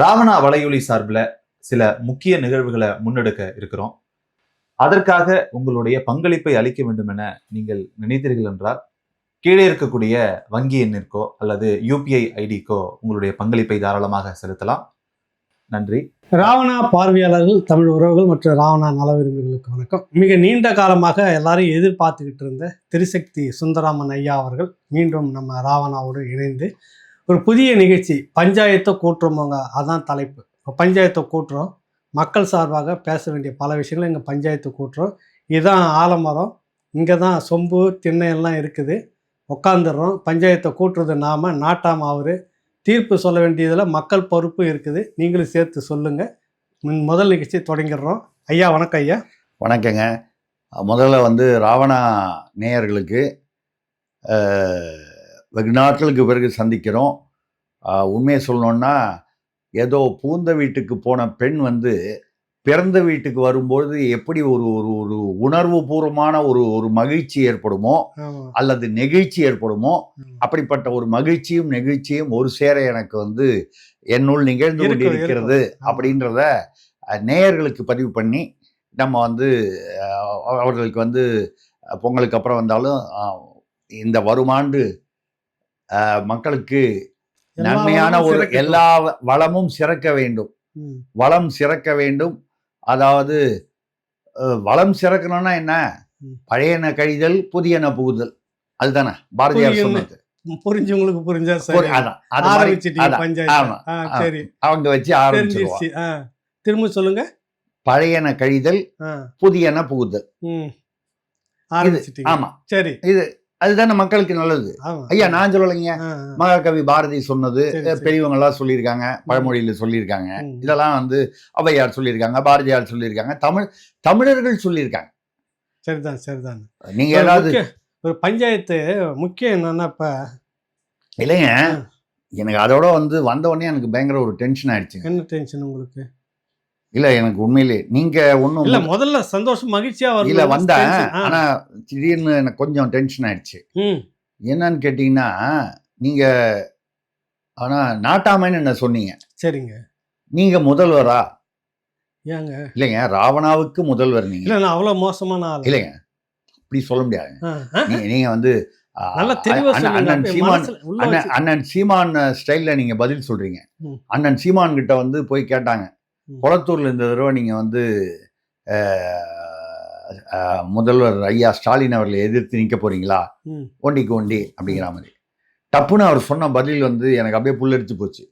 ராவணா வலையொலி சார்பில் சில முக்கிய நிகழ்வுகளை முன்னெடுக்க இருக்கிறோம். அதற்காக உங்களுடைய பங்களிப்பை அளிக்க வேண்டும் என நீங்கள் நினைத்தீர்கள் என்றால் கீழே இருக்கக்கூடிய வங்கி எண்ணிற்கோ அல்லது யூபிஐ ஐடிக்கோ உங்களுடைய பங்களிப்பை தாராளமாக செலுத்தலாம். நன்றி. ராவணா பார்வையாளர்கள், தமிழ் உறவுகள் மற்றும் ராவணா நல விரும்பிகளுக்கு வணக்கம். மிக நீண்ட காலமாக எல்லாரும் எதிர்பார்த்துக்கிட்டு இருந்த திருசக்தி சுந்தராமன் ஐயா அவர்கள் மீண்டும் நம்ம ராவணாவோடு இணைந்து ஒரு புதிய நிகழ்ச்சி பஞ்சாயத்தை கூட்டுறோமோங்க, அதான் தலைப்பு. இப்போ பஞ்சாயத்தை கூட்டுறோம், மக்கள் சார்பாக பேச வேண்டிய பல விஷயங்கள் எங்கள் பஞ்சாயத்தை கூட்டுறோம். இதுதான் ஆலமரம், இங்கே தான் சொம்பு திண்ணை எல்லாம் இருக்குது, உட்காந்துடுறோம். பஞ்சாயத்தை கூட்டுறது நாம், நாட்டாம அவர் தீர்ப்பு சொல்ல வேண்டியதில் மக்கள் பொறுப்பு இருக்குது. நீங்களும் சேர்த்து சொல்லுங்கள். முதல் நிகழ்ச்சி தொடங்கிடுறோம். ஐயா வணக்கம். ஐயா வணக்கங்க. முதல்ல ராவணா நேயர்களுக்கு வெகு நாட்களுக்கு பிறகு சந்திக்கிறோம். உண்மையை சொல்லணுன்னா, ஏதோ பூந்த வீட்டுக்கு போன பெண் பிறந்த வீட்டுக்கு வரும்பொழுது எப்படி ஒரு ஒரு ஒரு உணர்வு பூர்வமான ஒரு மகிழ்ச்சி ஏற்படுமோ அல்லது நெகிழ்ச்சி ஏற்படுமோ, அப்படிப்பட்ட ஒரு மகிழ்ச்சியும் நெகிழ்ச்சியும் ஒரு சேர எனக்கு என்னுள் நிகழ்ந்து கொண்டிருக்கிறது அப்படின்றத நேயர்களுக்கு பதிவு பண்ணி நம்ம அவர்களுக்கு பொங்கலுக்கு அப்புறம் வந்தாலும் இந்த வருமாண்டு மக்களுக்கு நன்மையான ஒரு எல்லா வளமும் சிறக்க வேண்டும். வளம் சிறக்க வேண்டும். அதாவது வளம் சிறக்கணும்னா என்ன? பழையன கழிதல் புதியன புகுதல், அதுதானே பாரதியார் சொன்னது. புரிஞ்சவங்களுக்கு புரிஞ்சா அவங்க வச்சு ஆரம்பிச்சிருவாங்க. திரும்ப சொல்லுங்க. பழையன கழிதல் புதியன புகுதல். ஆமா, சரி, இது அதுதானே மக்களுக்கு நல்லது. ஐயா நான் சொல்லலைங்க, மகாகவி பாரதி சொன்னது, பெரியவங்க எல்லாம் சொல்லியிருக்காங்க, பழமொழியில சொல்லியிருக்காங்க, இதெல்லாம் ஔவையார் சொல்லியிருக்காங்க, பாரதியார் சொல்லியிருக்காங்க, தமிழர்கள் சொல்லியிருக்காங்க. சரிதான் சரிதான். நீங்க ஏதாவது ஒரு பஞ்சாயத்து முக்கியம் என்னன்னா, இப்ப இல்லைங்க, எனக்கு அதோட வந்த உடனே எனக்கு பயங்கர ஒரு டென்ஷன் ஆயிடுச்சு. என்ன டென்ஷன் உங்களுக்கு? இல்ல, எனக்கு உண்மையிலே நீங்க ஒண்ணும் இல்ல, முதல்ல சந்தோஷம் மகிழ்ச்சியா இல்ல வந்தேன். ஆனா திடீர்னு எனக்கு கொஞ்சம் டென்ஷன் ஆயிடுச்சு. என்னன்னு கேட்டீங்கன்னா, நீங்க ஆனா நாட்டாமைன்னு என்ன சொன்னீங்க. சரிங்க. நீங்க முதல்வரா? ஏங்க? இல்லைங்க, ராவணாவுக்கு முதல்வர் நீங்க. இல்ல, நான் அவ்வளவு மோசமான ஆள் இல்லைங்க, அப்படி சொல்ல முடியாது. நீங்க அண்ணன் சீமான் ஸ்டைல்ல நீங்க பதில் சொல்றீங்க. அண்ணன் சீமான் கிட்ட போய் கேட்டாங்க, கொளத்தூர்ல இந்த தடவை நீங்க முதல்வர் ஐயா ஸ்டாலின் அவர்களை எதிர்த்து நிற்க போறீங்களா, ஒண்டிக்கு ஒண்டி அப்படிங்கிற மாதிரி டப்புன்னு அவர் சொன்ன பதில் எனக்கு அப்படியே புல்லரிச்சு போச்சு.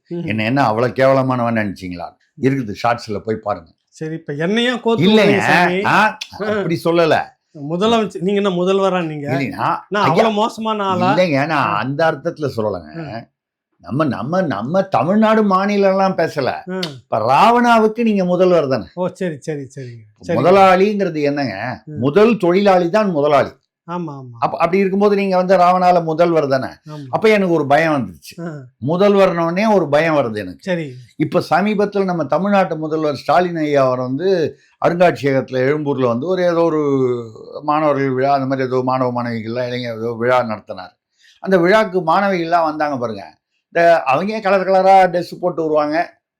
என்ன அவ்வளவு கேவலமானவன் நினைச்சீங்களா? இருக்குது, ஷார்ட்ஸ்ல போய் பாருங்க. சரி, இப்ப என்னையா இல்லைங்க, அப்படி சொல்லல. முதலமைச்சர் நீங்க என்ன முதல்வரா? நீங்க அவ்வளவு மோசமான ஆளா? இல்லைங்க, நான் அந்த அர்த்தத்துல சொல்லலைங்க. நம்ம தமிழ்நாடு மாநிலம் எல்லாம் பேசல. இப்ப ராவணாவுக்கு நீங்க முதல்வர் தானே. ஓ, சரி சரி சரி. முதலாளிங்கிறது என்னங்க? முதல் தொழிலாளி தான் முதலாளி. ஆமா ஆமா. அப்படி இருக்கும்போது நீங்க ராவணால முதல்வர் தானே. அப்ப எனக்கு ஒரு பயம் வந்துருச்சு. முதல்வர்னே ஒரு பயம் வருது எனக்கு. சரி. இப்ப சமீபத்தில் நம்ம தமிழ்நாட்டு முதல்வர் ஸ்டாலின் ஐயா அவர் அருங்காட்சியகத்துல எழும்பூர்ல ஏதோ ஒரு மாணவர்கள் விழா, அந்த மாதிரி ஏதோ மாணவ மாணவிகள்லாம் இளைஞர் ஏதோ விழா நடத்தினார். அந்த விழாக்கு மாணவிகள்லாம் வந்தாங்க பாருங்க. அவங்க கலர் கலரா ட்ரெஸ் போட்டு வருவாங்க,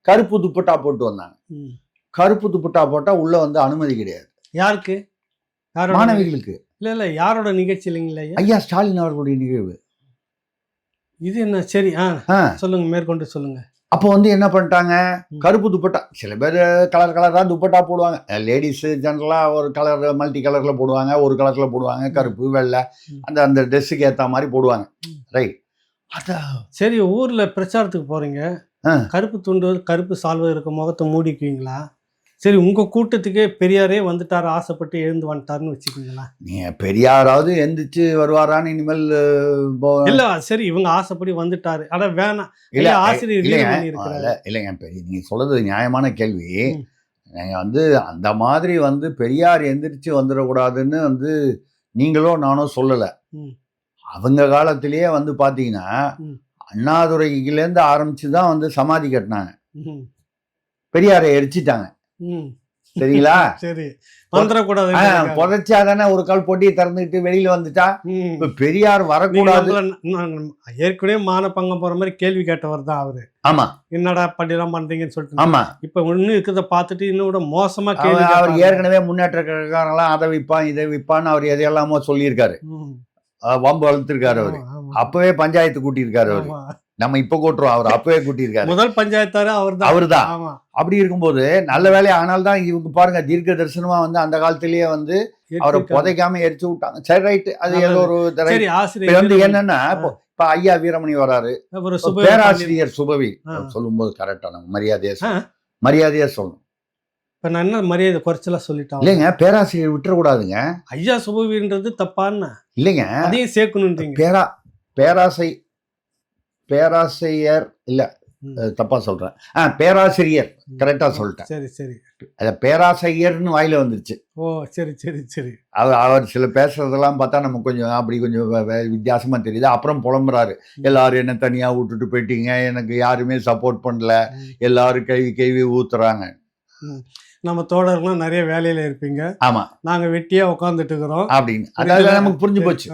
கருப்பு துப்பட்டா போட்டு வந்தாங்க. கருப்பு துப்பட்டா போட்டா உள்ள அனுமதி கிடையாது. யாருக்கு? மாணவிகளுக்கு. இல்ல இல்ல, யாரோட நிகழ்ச்சி இல்லைங்களா? ஐயா ஸ்டாலின் அவர்களுடைய நிகழ்வு. இது என்ன? சரி, சொல்லுங்க, மேற்கொண்டு சொல்லுங்க. அப்போ என்ன பண்ணிட்டாங்க, கருப்பு துப்பட்டா, சில பேர் கலர் கலரா துப்பட்டா போடுவாங்க. லேடிஸ் ஜெனரலா ஒரு கலர், மல்டி கலர்ல போடுவாங்க, ஒரு கலர்ல போடுவாங்க, கருப்பு வெள்ளை, அந்த ட்ரெஸ்ஸுக்கு ஏற்ற மாதிரி போடுவாங்க. ரைட். சரி, ஊர்ல பிரச்சாரத்துக்கு போறீங்க, கருப்பு துண்டு கருப்பு சால்வை இருக்க முகத்தை மூடிக்குவீங்களா? சரி, உங்க கூட்டத்துக்கே பெரியாரே வந்துட்டாரு, ஆசைப்பட்டு எழுந்து வந்துட்டாருன்னு வச்சுக்கீங்களா? நீங்க பெரியாராவது எந்திரிச்சு வருவாரான்னு இனிமேல் இல்ல. சரி, இவங்க ஆசைப்படி வந்துட்டாரு, ஆனா வேணாம். இல்ல, ஆசிரியர் இல்லைங்க, நீங்க சொல்றது நியாயமான கேள்வி. நீங்க அந்த மாதிரி பெரியார் எந்திரிச்சு வந்துடக்கூடாதுன்னு நீங்களும் நானும் சொல்லல. அவங்க காலத்திலேயே பாத்தீங்கன்னா அண்ணாதுரையிலேருந்து ஆரம்பிச்சுதான் சமாதி கட்டினாங்க. பெரியாரை எரிச்சிட்டாங்க. சரிங்களா? சரி, வந்துடக்கூடாது. புதைச்சாதானே ஒரு கால் பொட்டியை திறந்துக்கிட்டு வெளியில வந்துட்டா. இப்ப பெரியார் வரக்கூடாது. ஏற்கனவே மானப்பங்கம் போற மாதிரி கேள்வி கேட்டவர் தான் அவரு. ஆமா, என்னடா அப்படிலாம் பண்றீங்கன்னு சொல்லிட்டு. ஆமா. இப்ப இன்னும் இருக்கிறத பார்த்துட்டு இன்னும் கூட மோசமா கேள்வி அவர் ஏற்கனவே முன்னேற்ற கழகம்லாம் அதை விற்பான் இதை விற்பான்னு அவர் எதையெல்லாமோ சொல்லியிருக்காரு. வம்பு வளர்த்திருக்காரு அவரு. அப்பவே பஞ்சாயத்து கூட்டியிருக்காரு அவரு. நம்ம இப்ப கூட்டுறோம், அவர் அப்பவே கூட்டியிருக்காரு. முதல் பஞ்சாயத்தாரு அவர்தான். அப்படி இருக்கும்போது நல்ல வேலை. ஆனால் தான் இவங்க பாருங்க, தீர்க்க தரிசனமா வந்து அந்த காலத்திலேயே வந்து அவரை புதைக்காம எரிச்சு விட்டாங்க. சரி, ரைட்டு, அது ஏதோ ஒரு வந்து என்னன்னா, இப்ப ஐயா வீரமணி வராரு, பேராசிரியர் சுபவி சொல்லும் போது கரெக்டா நம்ம மரியாதையா சொல்லணும். இப்ப நான் என்ன மரியாதை குறைச்சலா சொல்லிட்டேன் இல்லைங்க, பேராசிரியர் விட்டுறக்கூடாதுங்க. ஐயா சுபவின்றது தப்பான்னு இல்லைங்க, அதையும் சேர்க்கணும். பேராசிரியர் இல்ல, தப்பா சொல்றேன். பேராசிரியர் கரெக்டா சொல்லிட்டேன். சரி சரி, அத பேராசிரியர்னு வாயில வந்துருச்சு. ஓ சரி சரி சரி. அவர் சில பேசுறதெல்லாம் பார்த்தா நமக்கு கொஞ்சம் அப்படி கொஞ்சம் வித்தியாசமா தெரியுது. அப்புறம் புலம்புறாரு, எல்லாரும் என்ன தனியா விட்டுட்டு போயிட்டீங்க, எனக்கு யாருமே சப்போர்ட் பண்ணல, எல்லாரும் கேள்வி ஊத்துறாங்க. நம்ம தோழர்கள்லாம் நிறைய வேலையில இருப்பீங்க, ஆமா, நாங்க வெட்டியா உட்காந்துட்டு இருக்கிறோம் அப்படின்னு. அதாவது நமக்கு புரிஞ்சு போச்சு.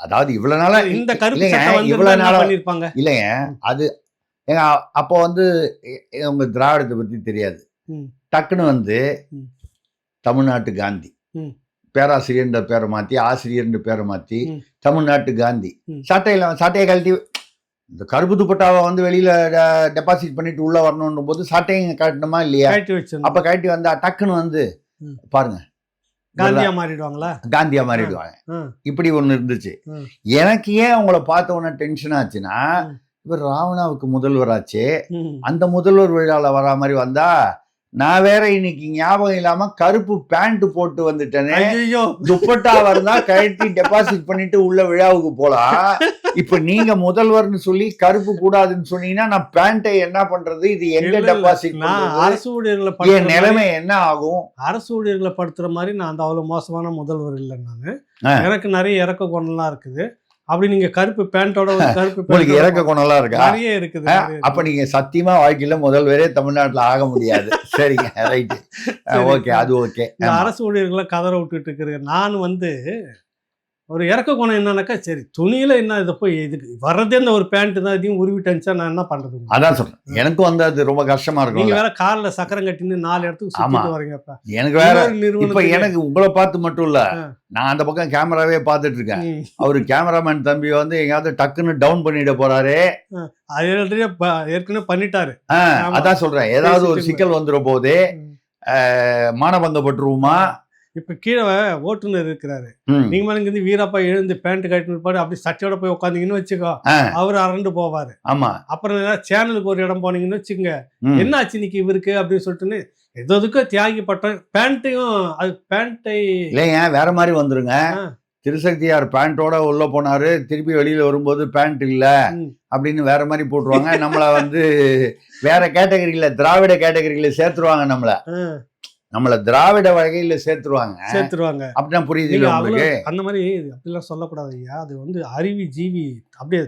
அதாவது இவ்வளவு நாளா இந்த இவ்வளவு நாளா பண்ணிருப்பாங்க இல்லைங்க. அது ஏங்க அப்போ வந்து உங்க திராவிடத்தை பத்தி தெரியாது. டக்குன்னு வந்து தமிழ்நாட்டு காந்தி, பேராசிரியர் பேரை மாத்தி ஆசிரியர் பேரை மாத்தி தமிழ்நாட்டு காந்தி, சட்டையை கழட்டி இந்த கருப்பு துப்பட்டாவை வந்து வெளியில டெபாசிட் பண்ணிட்டு உள்ள வரணும் போது சட்டையும் கட்டணுமா இல்லையா? அப்ப கழட்டி வந்தா டக்குன்னு வந்து பாருங்க, காந்தியா மாறிடுவாங்க. இப்படி ஒண்ணு இருந்துச்சு. எனக்கு ஏன் உங்களை பார்த்த உடனே டென்ஷன் ஆச்சுன்னா, இவர் ராவணாவுக்கு முதல்வராச்சு, அந்த முதல்வர் விழால வரா மாதிரி வந்தா நான் வேற இன்னைக்கு ஞாபகம் இல்லாம கருப்பு பேண்ட் போட்டு வந்துட்டேனே, துப்பட்டா இருந்தா கழட்டி டெபாசிட் பண்ணிட்டு உள்ள விழாவுக்கு போலாம். இப்ப நீங்க முதல்வர்னு சொல்லி கருப்பு கூடாதுன்னு சொன்னீங்கன்னா நான் பேண்டை என்ன பண்றது? இது எங்க டெபாசிட்? அரசு ஊழியர்களை என் நிலைமை என்ன ஆகும்? அரசு ஊழியர்களை படுத்துற மாதிரி நான் அந்த அவ்வளவு மோசமான முதல்வர் இல்லை. நானு எனக்கு நிறைய இறக்க குணம்லாம் இருக்குது. அப்படி நீங்க கருப்பு பேண்டோட உங்களுக்கு இறக்க குணம்லாம் இருக்கா? நிறைய இருக்குது. அப்ப நீங்க சத்தியமா வாழ்க்கையில முதல்வரே தமிழ்நாட்டுல ஆக முடியாது. சரிங்க, ரைட்டு, ஓகே, அது ஓகே. அரசு ஊழியர்களை கதற விட்டுட்டு இருக்கிறேன். நான் வந்து ஒரு இறக்க குணம் என்னன்னாக்கா, சரி துணியில என்ன இதை போய் இதுக்கு வர்றதே இந்த ஒரு பேண்ட் தான், இதையும் உருவிட்டேன்ச்சா நான் என்ன பண்றது? அதான் சொல்றேன், எனக்கும் வந்து அது ரொம்ப கஷ்டமா இருக்கும். நீங்க வேற கார்ல சக்கரம் கட்டின்னு 4 இடத்துக்கு சுத்திட்டு வரீங்கப்பா. எனக்கு வேற இப்ப எனக்கு உங்களை பார்த்து மட்டும் இல்ல, நான் அந்த பக்கம் கேமராவே பார்த்துட்டு இருக்கேன். அவரு கேமராமேன் தம்பி வந்து எங்கயாவது டக்குன்னு டவுன் பண்ணிட போறாரு. ஏற்கனவே பண்ணிட்டாரு. அதான் சொல்றேன், ஏதாவது ஒரு சிக்கல் வந்துடும் போதே மானபங்கப்பட்டுருவோமா. இப்ப கீழே ஓட்டுநர் இருக்கிறாரு, நீங்க மேல இருந்து வீரப்பா எழுந்து பேண்ட் கட்டின்னு இருப்பாரு, அப்படி சட்டையோட போய் உட்காந்தீங்கன்னு வச்சுக்கோ, அவரு அரண்டு போவாரு. ஆமா, அப்புறம் சேனலுக்கு ஒரு இடம் போனீங்கன்னு வச்சுக்கோங்க, என்ன ஆச்சு இன்னைக்கு இவருக்கு அப்படின்னு சொல்லிட்டுன்னு எதுக்கு தியாகி பட்டம் பேண்ட்டையும் அது பேண்டை இல்லையா வேற மாதிரி வந்துருங்க. திருசக்தியார் பேண்டோட உள்ள போனாரு, திருப்பி வெளியில வரும்போது பேண்ட் இல்ல அப்படின்னு வேற மாதிரி போட்டுருவாங்க. நம்மள வந்து வேற கேட்டகரியில, திராவிட கேட்டகரியில சேர்த்துருவாங்க. நம்மள திராவிட வகையில சேர்த்துருவாங்க. அப்படின்னா புரியுது உங்களுக்கு? அந்த மாதிரி அப்படிலாம் சொல்லக்கூடாது ஐயா. அது வந்து அறிவி ஜீவி, அப்படியே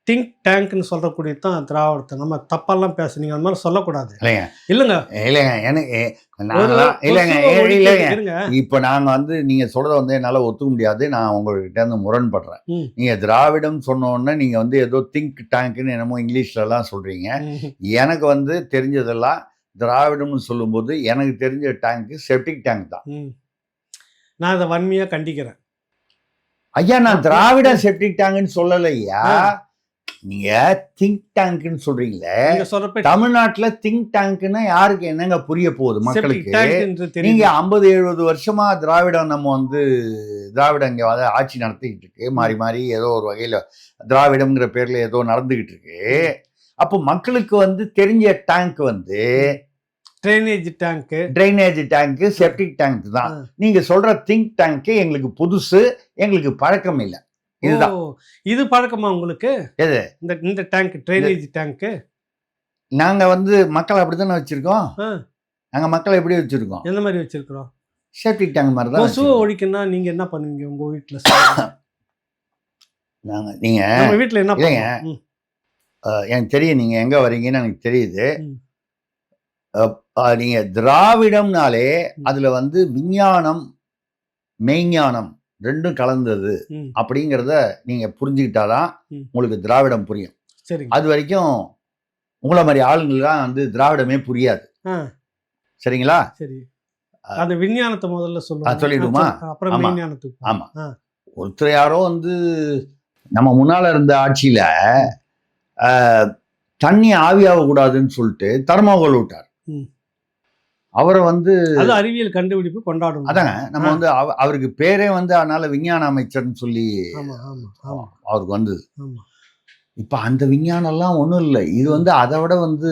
திங்க் டேங்க்னு சொல்லக்கூடிய தான் திராவிடத்தை. நம்ம தப்பாலாம் பேசுனீங்க அந்த மாதிரி சொல்லக்கூடாது. இல்லைங்க எனக்கு இப்ப நாங்க வந்து நீங்க சொல்றத வந்து என்னால ஒத்துக்க முடியாது. நான் உங்ககிட்ட இருந்து முரண்படுறேன். நீங்க திராவிடம் சொன்ன உடனே நீங்க வந்து ஏதோ திங்க் டேங்க்னு என்னமோ இங்கிலீஷ்ல எல்லாம் சொல்றீங்க. எனக்கு வந்து தெரிஞ்சதெல்லாம் திராவிடம்னு சொல்லும்போது எனக்கு தெரிஞ்ச டேங்க் செப்டிக் டேங்க் தான். நான் அதை வன்மையா கண்டிக்கிறேன் ஐயா. நான் திராவிட செப்டிக் டேங்க்னு சொல்லலையா. நீங்க திங்க் டேங்க்னு சொல்றீங்களே, தமிழ்நாட்டுல திங்க் டேங்க்னா யாருக்கு என்னங்க புரிய போகுது மக்களுக்கு? நீங்க 50-70 வருஷமா திராவிடம் நம்ம வந்து திராவிடம் இங்க ஆட்சி நடத்திக்கிட்டு இருக்கு. மாறி மாறி ஏதோ ஒரு வகையில திராவிடம்ங்கிற பேர்ல ஏதோ நடந்துகிட்டு இருக்கு. அப்போ மக்களுக்கு வந்து தெரிஞ்ச டேங்க் வந்து ட்ரைனேஜ் டேங்க் செப்டிக் டேங்க் தான். நீங்க சொல்ற திங்க் டேங்க் எங்களுக்கு புதுசு, எங்களுக்கு பழக்கம் இல்லை. இதுதான். இது பழக்கமா உங்களுக்கு? எது இந்த டேங்க், ட்ரைனேஜ் டேங்க்? நாங்க வந்து மக்கள் அப்படித்தானே வச்சிருக்கோம். நாங்க மக்களை எப்படி வச்சிருக்கோம்? எந்த மாதிரி வச்சிருக்கிறோம்? செப்டிக் டேங்க் மாதிரி தான். கொசுவை ஒழிக்கணும்னா நீங்க என்ன பண்ணுவீங்க உங்க வீட்டுல? நீங்க வீட்டுல என்ன பண்ணுவீங்க? எனக்கு தெரியும் நீங்க எங்க வரீங்கன்னு எனக்கு தெரியுது. நீங்க திராவிடம்னாலே அதுல வந்து விஞ்ஞானம் மெய்ஞானம் ரெண்டும் கலந்தது ம். அப்படிங்கிறத நீங்க புரிஞ்சுக்கிட்டாதான் ம். உங்களுக்கு திராவிடம் புரியும். சரிங்க. அது வரைக்கும் உங்களை மாதிரி ஆளுங்கள்லாம் வந்து திராவிடமே புரியாது. ஆ, சரிங்களா? சரி. அந்த விஞ்ஞானத்தை முதல்ல சொல்லுங்க. சொல்லிடுமா? அப்புறம் ஆமா. மெய்ஞானத்துக்கு போலாம். ஆமா. ஆ, ஒருத்தர் யாரோ வந்து நம்ம முன்னால இருந்த ஆட்சியில தண்ணி ஆவியாக கூடாதுன்னு சொல்லிட்டு தர்மாகோல் விட்டார். ம். அவரை வந்து அது அறிவியல் கண்டுபிடிப்பு கொண்டாடணும். அதாங்க நம்ம வந்து அவருக்கு பேரே வந்து அதனால விஞ்ஞான அமைச்சர்னு சொல்லி ஆமா ஆமா ஆமா அவருக்கு வந்து ஆமா. இப்ப அந்த விஞ்ஞானம் எல்லாம் ஒண்ணும் இல்லை. இது வந்து அதை விட வந்து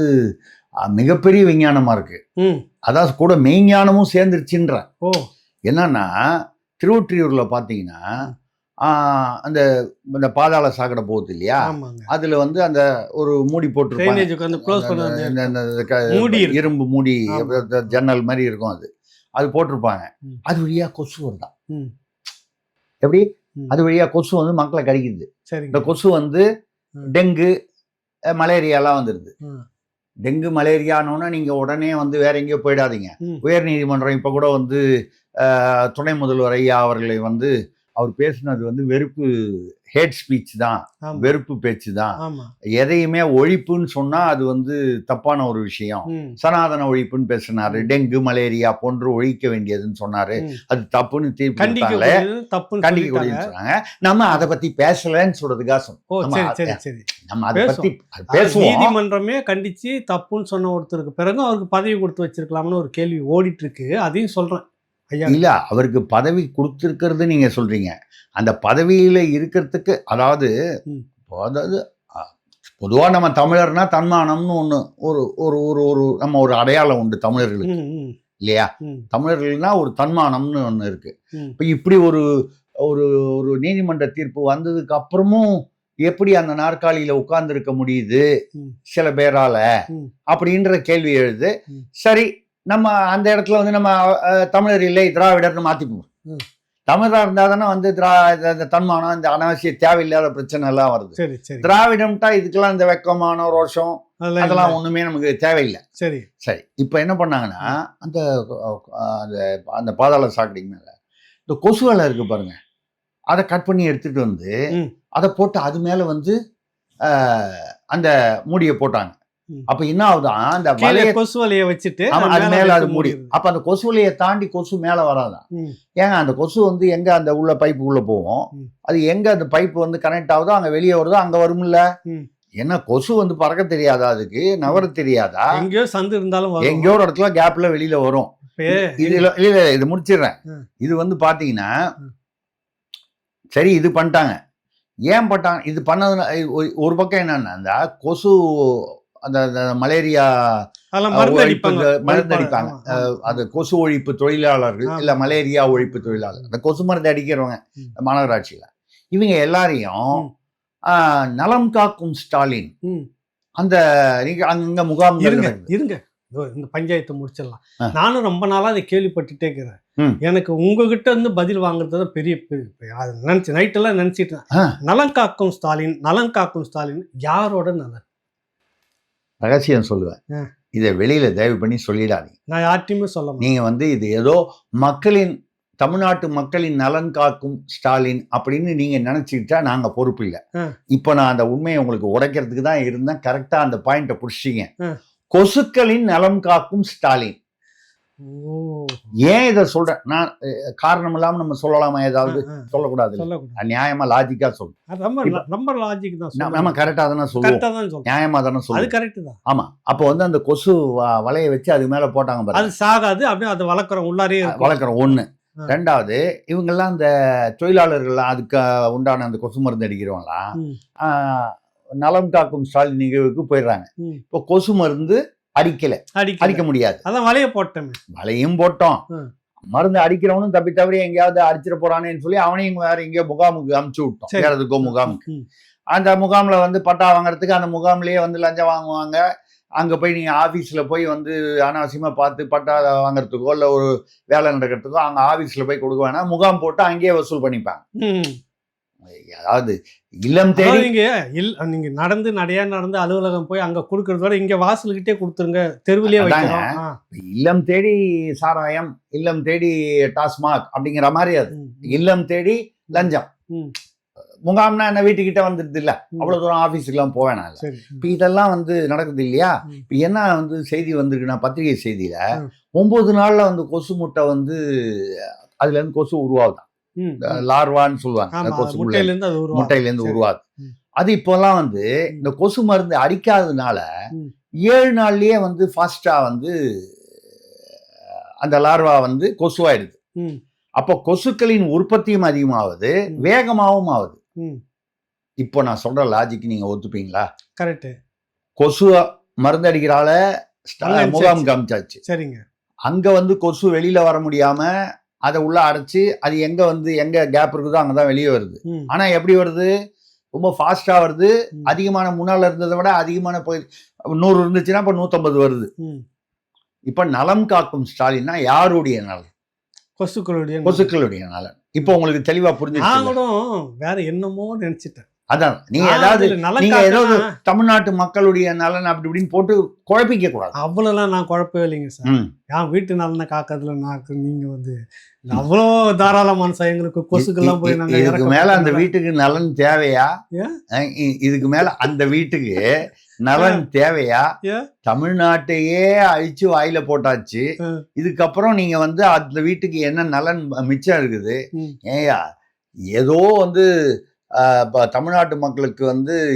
மிகப்பெரிய விஞ்ஞானமா இருக்கு. ம். அதாவது கூட மெய்ஞானமும் சேர்ந்துருச்சுன்ற. ஓ. என்னன்னா திருவொற்றியூர்ல பாத்தீங்கன்னா அந்த இந்த பாதாள சாக்கடை போகுது இல்லையா, ஆமாங்க. அதுல வந்து அந்த ஒரு மூடி போட்டிருப்பாங்க. ட்ரைனேஜுக்கு வந்து க்ளோஸ் பண்ண மூடி இருக்கு. இரும்பு மூடி ஆமா. ஜன்னல் மாதிரி இருக்கும். அது போட்டிருப்பாங்க. ம். அது வழியா கொசு வருதான். ம். எப்படி? ம். அது வழியா கொசு வந்து மக்களை கடிக்குது. சரிங்க. இந்த கொசு வந்து ம். டெங்கு மலேரியாலாம் வந்துடுது. ம். டெங்கு மலேரியானோன்னா நீங்க உடனே வந்து வேற எங்கேயோ போயிடாதீங்க. ம். உயர் நீதிமன்றம் இப்ப கூட வந்து துணை முதல்வர் ஐயா அவர்களை வந்து அவர் பேசினது வந்து வெறுப்பு ஹேட் ஸ்பீச் தான், ஆமா. வெறுப்பு பேச்சு தான். ஆமா. எதையுமே ஒழிப்புன்னு சொன்னா அது வந்து தப்பான ஒரு விஷயம். ம். சனாதன ஒழிப்புன்னு பேசினாரு. டெங்கு மலேரியா போன்று ஒழிக்க வேண்டியதுன்னு சொன்னாரு. ம். அது தப்புன்னு தீர்ப்பு கண்டிக்க கொடுத்தாங்களே, கூடியது தப்புன்னு கண்டிக்க சொல்லிட்டாங்க. கூடியதுன்னு சொன்னாங்க. நம்ம அதை பத்தி பேசலன்னு சொல்றதுக்காக ஓ, நம்ம சரி சரி சரி. நம்ம அதை பத்தி அது பேசுவோம். நீதிமன்றமே கண்டிச்சு தப்புன்னு சொன்ன ஒருத்தருக்கு பிறகு அவருக்கு பதவி கொடுத்து வச்சிருக்கலாம்னு ஒரு கேள்வி ஓடிட்டு இருக்கு. அதையும் சொல்றேன் ஐயா. இல்ல அவருக்கு பதவி கொடுத்திருக்கிறது நீங்க சொல்றீங்க. அந்த பதவியில இருக்கிறதுக்கு அதாவது ம். அதாவது பொதுவா நம்ம தமிழர்னா தன்மானம்னு ஒண்ணு ஒரு ஒரு ஒரு ஒரு நம்ம ஒரு அடையாளம் உண்டு தமிழர்களுக்கு ம், ம், இல்லையா? ம், தமிழர்கள்னா ஒரு தன்மானம்னு ஒண்ணு இருக்கு. ம். இப்ப இப்படி ஒரு ஒரு ஒரு நீதிமன்ற தீர்ப்பு வந்ததுக்கு அப்புறமும் எப்படி அந்த நாற்காலியில உட்கார்ந்து இருக்க முடியுது ம். சில பேரால ம். அப்படின்ற கேள்வி எழுது. ம். சரி, நம்ம அந்த இடத்துல வந்து நம்ம தமிழர் இல்லை திராவிடர்னு மாத்திக்குவோம். ம். தமிழரா இருந்தா தானே வந்து இந்த தன்மானம் இந்த அனாவசிய தேவையில்லாத பிரச்சனை எல்லாம் வருது. சரி சரி. திராவிடம்ட்டா இதுக்கெல்லாம் இந்த வெக்கமான ரோஷம் அதெல்லாம் ஒண்ணுமே நமக்கு தேவையில்லை. சரி சரி, இப்ப என்ன பண்ணாங்கன்னா அந்த அந்த அந்த பாதாள சாக்கடைக்கு மேல இந்த கொசு வலை இருக்கு பாருங்க, அதை கட் பண்ணி எடுத்துட்டு வந்து ம். அதை போட்டு அது மேல வந்து அந்த மூடியை போட்டாங்க. ம். அப்ப என்ன ஆகுதான் அந்த கீழே வலையை கொசு வலையை வச்சுட்டு அது மேல அது மூடி. மூடிடுது. அப்ப அந்த கொசு வலையை தாண்டி கொசு மேல வராதான். ம். ஏங்க அந்த கொசு வந்து எங்க அந்த உள்ள பைப்பு உள்ள போகும், ம். அது எங்க அந்த பைப்பு வந்து கனெக்ட் ஆகுதோ அங்க வெளியே வருதோ அங்க வரும்ல. ம். என்ன கொசு வந்து பறக்க தெரியாதா, அதுக்கு நகர தெரியாதா? எங்கேயோ சந்து இருந்தாலும் வரும். எங்கேயோ ஒரு இடத்துல கேப்ல வெளியில வரும். இதுல இல்ல இது முடிச்சிடுறேன். ம். இது வந்து பாத்தீங்கன்னா ம். சரி இது பண்ணிட்டாங்க. ஏன் பண்ணிட்டாங்க இது பண்ணதுன்னா ஒரு பக்கம் என்னன்னா அந்த கொசு அந்த மலேரியா அதெல்லாம் மருந்து அடிப்பாங்க. மருந்து அடிப்பாங்க. அது கொசு ஒழிப்பு தொழிலாளர்கள் இல்ல மலேரியா ஒழிப்பு தொழிலாளர், அந்த கொசு மருந்து அடிக்கிறவங்க மாநகராட்சியில இவங்க எல்லாரையும் நலம் காக்கும் ஸ்டாலின் அந்த நீங்க அங்க முகாம் இருங்க இந்த பஞ்சாயத்தை முடிச்சிடலாம். நானும் ரொம்ப நாளா அதை கேள்விப்பட்டுட்டே இருக்கிறேன். எனக்கு உங்ககிட்ட இருந்து பதில் வாங்குறது தான் பெரிய நினைச்சு நைட்டெல்லாம் நினைச்சிட்டு நலன் காக்கும் ஸ்டாலின் நலன் காக்கும் ஸ்டாலின் யாரோட நலன் ரகசியம் சொல்லுவேன். இதை வெளியில தயவு பண்ணி சொல்லிடாதீங்க. நான் யார்ட்டையுமே சொல்ல மாட்டேன். நீங்க வந்து இது ஏதோ மக்களின் தமிழ்நாட்டு மக்களின் நலன் காக்கும் ஸ்டாலின் அப்படின்னு நீங்க நினைச்சுக்கிட்டா நாங்க பொறுப்பு இல்லை. இப்ப நான் அந்த உண்மையை உங்களுக்கு உடைக்கிறதுக்கு தான் இருந்தேன். கரெக்டா அந்த பாயிண்ட புடிச்சிங்க. கொசுக்களின் நலம் காக்கும் ஸ்டாலின். ஏன் இதை சொல்றேன் நான் காரணம் இல்லாம நம்ம சொல்லலாமா? ஏதாவது சொல்லக்கூடாது. நியாயமா லாஜிக்கா சொல்றேன். ரொம்ப லாஜிக் தான். நம்ம கரெக்டா தானே சொல்லுவோம், நியாயமா தானே சொல்லுவோம். அது கரெக்ட் தான். ஆமா, அப்போ வந்து அந்த கொசு வலையை வச்சு அது மேல போட்டாங்க பாருங்க. அது சாகாது, அப்படியே அதை வளர்க்குறோம், உள்ளாரே வளர்க்குறோம். ஒண்ணு. ரெண்டாவது இவங்கெல்லாம் இந்த தொழிலாளர்கள் அதுக்கு உண்டான அந்த கொசு மருந்து அடிக்கிறவங்களாம் நலம் காக்கும் ஸ்டாலின் நிகழ்வுக்கு போயிடுறாங்க. இப்போ கொசு மருந்து அடிக்க முடியாது. அதான் வலைய போட்டோம், வலையும் போட்டோம். மருந்து அடிக்கிறவனும் தப்பி தவறி எங்கேயாவது அடிச்சிட போறானேன்னு சொல்லி அவனையும் வேற எங்கேயோ முகாமுக்கு அமுச்சு விட்டோம். வேற எதுக்கோ முகாமுக்கு. அந்த முகாம்ல வந்து பட்டா வாங்குறதுக்கு அந்த முகாம்லயே வந்து லஞ்சம் வாங்குவாங்க. அங்க போய் நீங்க ஆபீஸ்ல போய் வந்து அனாவசியமா பார்த்து பட்டா வாங்குறதுக்கோ இல்ல ஒரு வேலை நடக்கிறதுக்கோ அங்க ஆபீஸ்ல போய் கொடுக்க வேணாம், முகாம் போட்டு அங்கேயே வசூல் பண்ணிப்பாங்க. அதாவது இல்லம் அதாவது தேடி நீங்க நடையா நடந்து அலுவலகம் போய் அங்க குடுக்கறத விட இங்க வாசல்கிட்டே கொடுத்துருங்க, தெருவிலேயே அதாங்க. வைக்கிறோம். இல்லம் தேடி சாராயம், இல்லம் தேடி டாஸ்மாக் அப்படிங்கிற மாதிரி அது. இல்லம் தேடி லஞ்சம். ம். முகாம்னா என்ன வீட்டுக்கிட்ட வந்துடுது இல்ல, ம். அவ்வளவு தூரம் ஆபீஸுக்குலாம் போவேனா இல்ல. சரி. இப்ப இதெல்லாம் நடக்குது இல்லையா. ம். இப்ப என்ன செய்தி வந்திருக்குன்னா, பத்திரிகை செய்தியில ம். 9 நாள்ல கொசு முட்டை அதுல இருந்து கொசு உருவாகுதான். ம். லார்வான்னு சொல்லுவாங்க. ஆமா, கொசு முட்டையில இருந்து அது உருவாகும். முட்டையில இருந்து சரி. உருவாது. ம். அது இப்போல்லாம் இந்த கொசு மருந்து அடிக்காததுனால ம். 7 நாள்லயே ஃபாஸ்டா அந்த லார்வா கொசுவாயிடுது. ம். அப்போ கொசுக்களின் உற்பத்தியும் அதிகமாகுது, ம். வேகமாகவும் ஆகுது. ம். இப்போ நான் சொல்ற லாஜிக் நீங்க ஒத்துப்பீங்களா? கரெக்ட். கொசு மருந்து அடிக்கிறால முகாம் காமிச்சாச்சு. சரிங்க. அங்க கொசு வெளியில வர முடியாம அதை உள்ள அடைச்சு அது எங்க கேப் இருக்குதோ அங்கதான் வெளியே வருது. ம். ஆனா எப்படி வருது? ரொம்ப ஃபாஸ்டா வருது. ம். அதிகமான முன்னால இருந்ததை விட அதிகமான 100 இருந்துச்சுன்னா இப்ப 150 வருது. ம். இப்ப நலம் காக்கும் ஸ்டாலின்னா யாருடைய நலன்? கொசுக்களுடைய நலன். இப்போ உங்களுக்கு தெளிவா புரிஞ்சிருச்சு. நான் கூட வேற என்னமோ நினைச்சிட்டேன். அதான் நீங்க ஏதோ தமிழ்நாட்டு மக்களுடைய நலன் அப்படி இப்படின்னு போட்டு குழப்பிக்க கூடாது. அவ்வளவுலாம் நான் குழப்பவே இல்லைங்க சார். ம். என் வீட்டு நலனை காக்கிறதுல நீங்க அவ்வளோ தாராள மனசா எங்களுக்கு கொசுக்கெல்லாம் போய் நாங்க இதுக்கு மேல அந்த வீட்டுக்கு நலன் தேவையா? இதுக்கு மேல அந்த வீட்டுக்கு நலன் தேவையா? தமிழ்நாட்டையே அழிச்சு வாயில போட்டாச்சு. இதுக்கப்புறம் நீங்க அந்த வீட்டுக்கு என்ன நலன் மிச்சம் இருக்குது? ஏயா ஏதோ தமிழ்நாட்டு மக்களுக்கு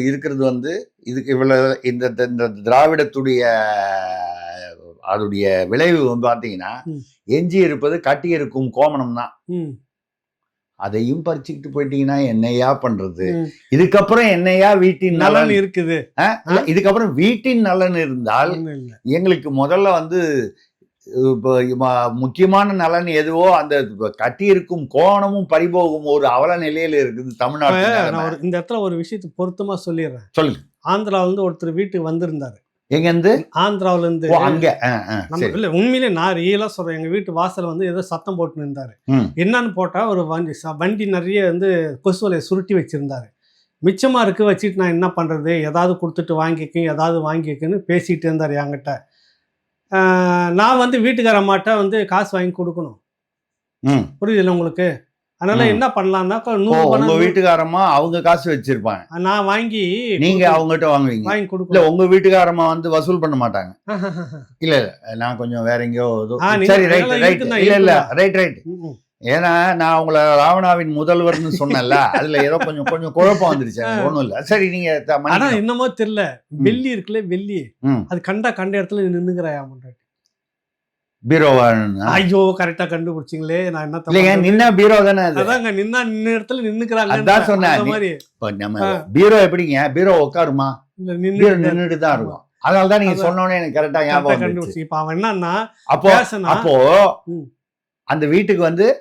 இருக்கிறது இதுக்கு இவ்வளவு இந்த திராவிடத்துடைய அதோடைய விளைவு பாத்தீங்கன்னா எஞ்சி இருப்பது கட்டி இருக்கும் கோமணம் தான். அதையும் பறிச்சுக்கிட்டு போயிட்டீங்கன்னா என்னையா பண்றது? இதுக்கப்புறம் என்னையா வீட்டின் நலன் இருக்குது? இதுக்கப்புறம் வீட்டின் நலன் இருந்தால் எங்களுக்கு முதல்ல முக்கியமான நலன் எதுவோ அந்த கட்டி இருக்கும் கோணமும் பறிபோகும் ஒரு அவல நிலையில இருக்குது தமிழ்நாடு. இந்த இடத்துல ஒரு விஷயத்தை பொருத்தமா சொல்லிடுறேன். சொல்லுங்க. ஆந்திராவில ஒருத்தர் வீட்டுக்கு வந்திருந்தாரு. எங்க இருந்து? ஆந்திராவில இருந்து. அங்க இல்ல, உண்மையிலே நான் ரியலா சொல்றேன். எங்க வீட்டு வாசல் ஏதோ சத்தம் போட்டு இருந்தாரு. என்னன்னு போட்டா ஒரு வண்டி நிறைய கொசு வலையை சுருட்டி வச்சிருந்தாரு. மிச்சமா இருக்கு, வச்சுட்டு நான் என்ன பண்றது, ஏதாவது கொடுத்துட்டு வாங்கிக்க, ஏதாவது வாங்கிக்கன்னு பேசிட்டு இருந்தாரு என்கிட்ட. நான் வீட்டுக்கார அம்மாட்ட காசு வாங்கி கொடுக்கணும். புரியுதுல்ல உங்களுக்கு? அதனால என்ன பண்ணலாம்னா, உங்க வீட்டுக்காரம்மா அவங்க காசு வச்சிருப்பாங்க, நான் வாங்கி நீங்க அவங்ககிட்ட வாங்கி கொடுக்கல. உங்க வீட்டுக்காரம்மா வசூல் பண்ண மாட்டாங்க. இல்ல நான் கொஞ்சம் வேற எங்கேயோ. சரி, ரைட் ரைட். இல்ல ரைட். ஏன்னா நான் உங்களை ராவணாவின் முதல்வர்னு சொன்னேன்ல, அதுல ஏதோ கொஞ்சம் குழப்பம் வந்துருச்சு. ஒண்ணும் இல்ல. சரி, நீங்க என்னமோ தெரியல, வெள்ளி இருக்குல்ல, வெள்ளி அது கண்ட இடத்துல நின்னுக்கிறாயா பீரோவா? ஐயோ, கரெக்டா கண்டுபிடிச்சிங்களே. நான் என்ன இல்லைங்க, நின்னா பீரோ தானே அது. அதாங்க, நின்ன இடத்துல நின்னுக்கிறாங்க. அதான் சொன்னேன். இப்ப நம்ம பீரோ எப்படிங்க, பீரோ உட்காருமா? நின்னுட்டு தான் இருக்கும். அதனாலதான் நீங்க சொன்னோன்னே எனக்கு கரெக்டா ஞாபகம் கண்டுபிடிச்சு. இப்ப அவன் என்னன்னா, அப்போ அந்த வீட்டுக்கு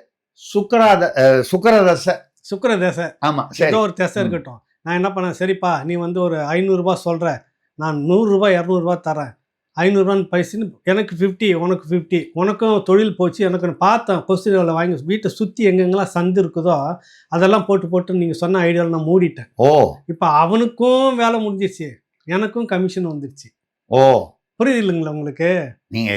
சுக்கரதசை. ஆமா, சரி, ஒரு தசை இருக்கட்டும். நான் என்ன பண்ணேன், சரிப்பா நீ ஒரு 500 ரூபாய் சொல்ற, நான் 100 ரூபாய் 200 ரூபாய் தரேன். 500 ரூபான்னு பைசன்னு எனக்கு 50, உனக்கு 50. உனக்கும் தொழில் போச்சு. எனக்கு பார்த்தேன் கொஸ்டின்களை வாங்கி வீட்டை சுற்றி எங்கெங்கெல்லாம் சந்து இருக்குதோ அதெல்லாம் போட்டு நீங்கள் சொன்ன ஐடியாவில் நான் மூடிட்டேன். இப்போ அவனுக்கும் வேலை முடிஞ்சிருச்சு, எனக்கும் கமிஷன் வந்துருச்சு. புரியுது இல்லைங்களா உங்களுக்கு? நீங்க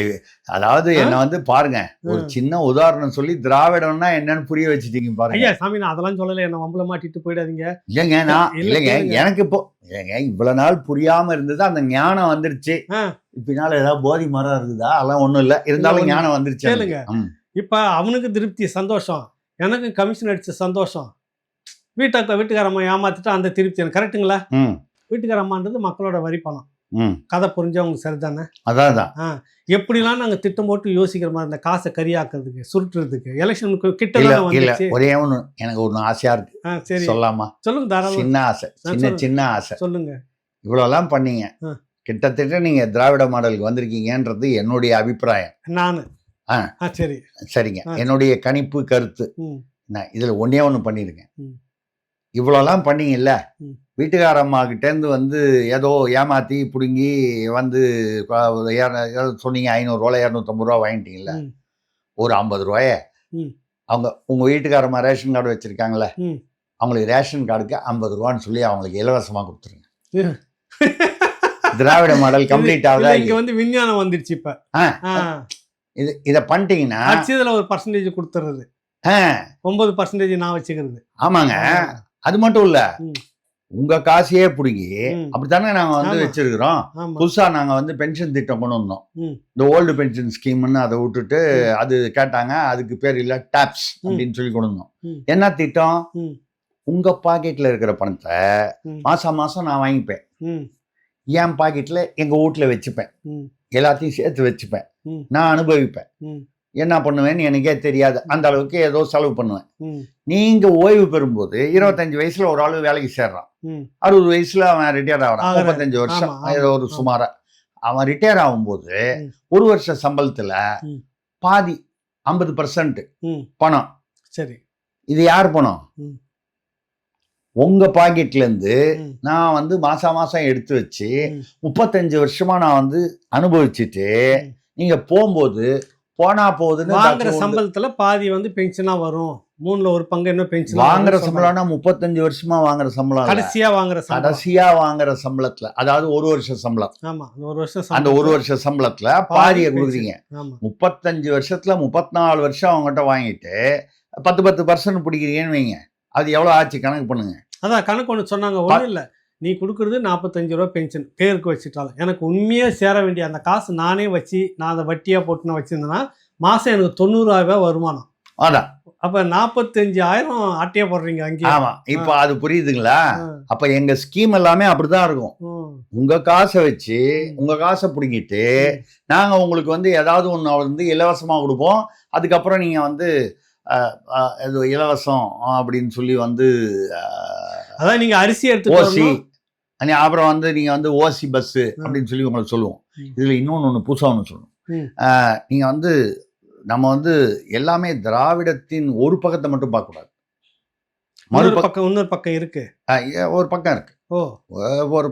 அதாவது என்ன பாருங்க, ஒரு சின்ன உதாரணம் சொல்லி திராவிடம்னா என்னன்னு புரிய வச்சுட்டீங்க பாருங்க. ஐயா சாமி, நான் அதெல்லாம் சொல்லலை, என்ன வம்பல மாட்டிட்டு போயிடாதீங்க. இல்லைங்க எனக்கு இப்போ இவ்வளவு நாள் புரியாம இருந்தது, அந்த ஞானம் வந்துருச்சு. பின்னால ஏதாவது போதி மரம் இருக்குதா? அதெல்லாம் ஒண்ணும் இல்ல, இருந்தாலும் ஞானம் வந்துருச்சு. கேளுங்க, இப்ப அவனுக்கு திருப்தி, சந்தோஷம், எனக்கு கமிஷன் அடிச்ச சந்தோஷம். வீட்டுக்காரம்மா ஏமாத்திட்டு அந்த திருப்தி எனக்கு. கரெக்டுங்களா? வீட்டுக்காரம்மான்றது மக்களோட வரி பணம். கதை புரிஞ்சா உங்களுக்கு சரிதானே? அதான் எப்படிலாம் நாங்க திட்டம் போட்டு யோசிக்கிற மாதிரி இந்த காசை கரியாக்குறதுக்கு, சுருட்டுறதுக்கு, எலெக்ஷனுக்கு கிட்ட ஒரே ஒண்ணு எனக்கு ஒண்ணு ஆசையா இருக்கு. சரி, சொல்லாமா? சொல்லுங்க. தாராளமா. சின்ன ஆசை, சின்ன ஆசை. சொல்லுங்க. இவ்வளவுலாம் பண்ணீங்க, கிட்டத்தட்ட நீங்க திராவிட மாடலுக்கு வந்திருக்கீங்கன்றது என்னுடைய அபிப்பிராயம். நானு சரிங்க, என்னுடைய கணிப்பு கருத்து. இதுல ஒன்னே ஒண்ணு பண்ணிருக்கேன். இவ்வளோலாம் பண்ணீங்கல்ல, வீட்டுக்கார அம்மா கிட்டேருந்து ஏதோ ஏமாத்தி பிடுங்கி சொன்னீங்க 500 ரூபாய் 250 ரூபா வாங்கிட்டீங்கல்ல, ஒரு 50 ரூபாய அவங்க உங்க வீட்டுக்காரம்மா ரேஷன் கார்டு வச்சிருக்காங்களே, அவங்களுக்கு ரேஷன் கார்டுக்கு 50 ரூபான்னு சொல்லி அவங்களுக்கு இலவசமா கொடுத்துருங்க. திராவிட மாடல் கம்ப்ளீட் ஆகுதா? இங்க வந்து விஞ்ஞானம் வந்துருச்சு இப்ப. இத பண்ணிட்டீங்கன்னா அச்சுதுல ஒரு பர்சன்டேஜ் கொடுத்துறது, 9% நான் வச்சுக்கிறது. ஆமாங்க. அது மட்டும் இல்ல, உங்க காசையே பிடிங்கி அப்படித்தானே நாங்க வந்து வச்சிருக்கிறோம். புதுசா நாங்க வந்து பென்ஷன் திட்டம் கொண்டு வந்தோம். இந்த ஓல்டு பென்ஷன் ஸ்கீம்னு அதை விட்டுட்டு அது கேட்டாங்க, அதுக்கு பேர் இல்ல டாப்ஸ் அப்படின்னு சொல்லி கொண்டு வந்தோம். என்ன திட்டம்? உங்க பாக்கெட்ல இருக்கிற பணத்தை மாசம் மாசம் நான் வாங்கிப்பேன், என் பாக்கெட்ல எங்க வீட்டுல வச்சுப்பேன், எல்லாத்தையும் சேர்த்து வச்சுப்பேன், நான் அனுபவிப்பேன். என்ன பண்ணுவேன்னு எனக்கே தெரியாது, அந்த அளவுக்கு ஏதோ செலவு பண்ணுவேன். நீங்க ஓய்வு பெறும்போது 25 வயசுல ஒரு ஆளு வேலைக்கு சேர்றான், 60 வயசுல அவன் ரிட்டையர் ஆகிறான், 35 வருஷம் ஏதோ ஒரு சுமாரா. அவன் ரிட்டையர் ஆகும்போது ஒரு வருஷ சம்பளத்துல பாதி 50% பணம். சரி, இது யார் பணம்? உங்க பாக்கெட்ல இருந்து நான் வந்து மாசம் மாசம் எடுத்து வச்சு 35 வருஷமா நான் வந்து அனுபவிச்சுட்டு நீங்க போகும்போது போனா போகுதுன்னு வாங்குற சம்பளத்துல பாதி வந்து பென்ஷனா வரும், 3ல ஒரு பங்கு என்ன பென்ஷன் வாங்குற சம்பளம்னா 35 வருஷமா வாங்குற சம்பளம், கடைசியா வாங்குற சம்பளத்துல, அதாவது ஒரு வருஷ சம்பளம். ஆமா, ஒரு வருஷம், அந்த ஒரு வருஷ சம்பளத்துல பாதியை கொடுக்குறீங்க. 35 வருஷத்துல 34 வருஷம் அவங்ககிட்ட வாங்கிட்டு 10% பிடிக்கிறீங்கன்னு வைங்க, அது எவ்வளவு ஆச்சு கணக்கு பண்ணுங்க. அதான் கணக்கு ஒன்று சொன்னாங்க. ஒன்றும் இல்லை, நீ கொடுக்குறது 45 ரூபா பென்ஷன் பேருக்கு வச்சுட்டாலும் எனக்கு உண்மையாக சேர வேண்டிய அந்த காசு நானே வச்சு நான் அதை வட்டியாக போட்டு நான் வச்சுருந்தேன்னா மாதம் எனக்கு 90,000 வருமானம். அதான் அப்போ 45,000 ஆட்டையாக போடுறீங்க அங்கே. ஆமாம், இப்போ அது புரியுதுங்களா? அப்போ எங்கள் ஸ்கீம் எல்லாமே அப்படிதான் இருக்கும். உங்கள் காசை வச்சு உங்கள் காசை பிடிங்கிட்டு நாங்கள் உங்களுக்கு வந்து ஏதாவது ஒன்று வந்து இலவசமாக கொடுப்போம். அதுக்கப்புறம் நீங்கள் வந்து இது இலவசம் அப்படின்னு சொல்லி வந்து அதான் நீங்க அரிசி எடுத்து ஓசி, அப்புறம் வந்து நீங்க வந்து ஓசி பஸ் அப்படின்னு சொல்லி உங்களுக்கு சொல்லுவோம். இதுல இன்னொன்னு புதுசா ஒன்று சொல்லணும். நீங்க வந்து நம்ம வந்து எல்லாமே திராவிடத்தின் ஒரு பக்கத்தை மட்டும் பார்க்க கூடாது, இன்னொரு பக்கம் இருக்கு, ஒரு பக்கம் இருக்கு. ஒரு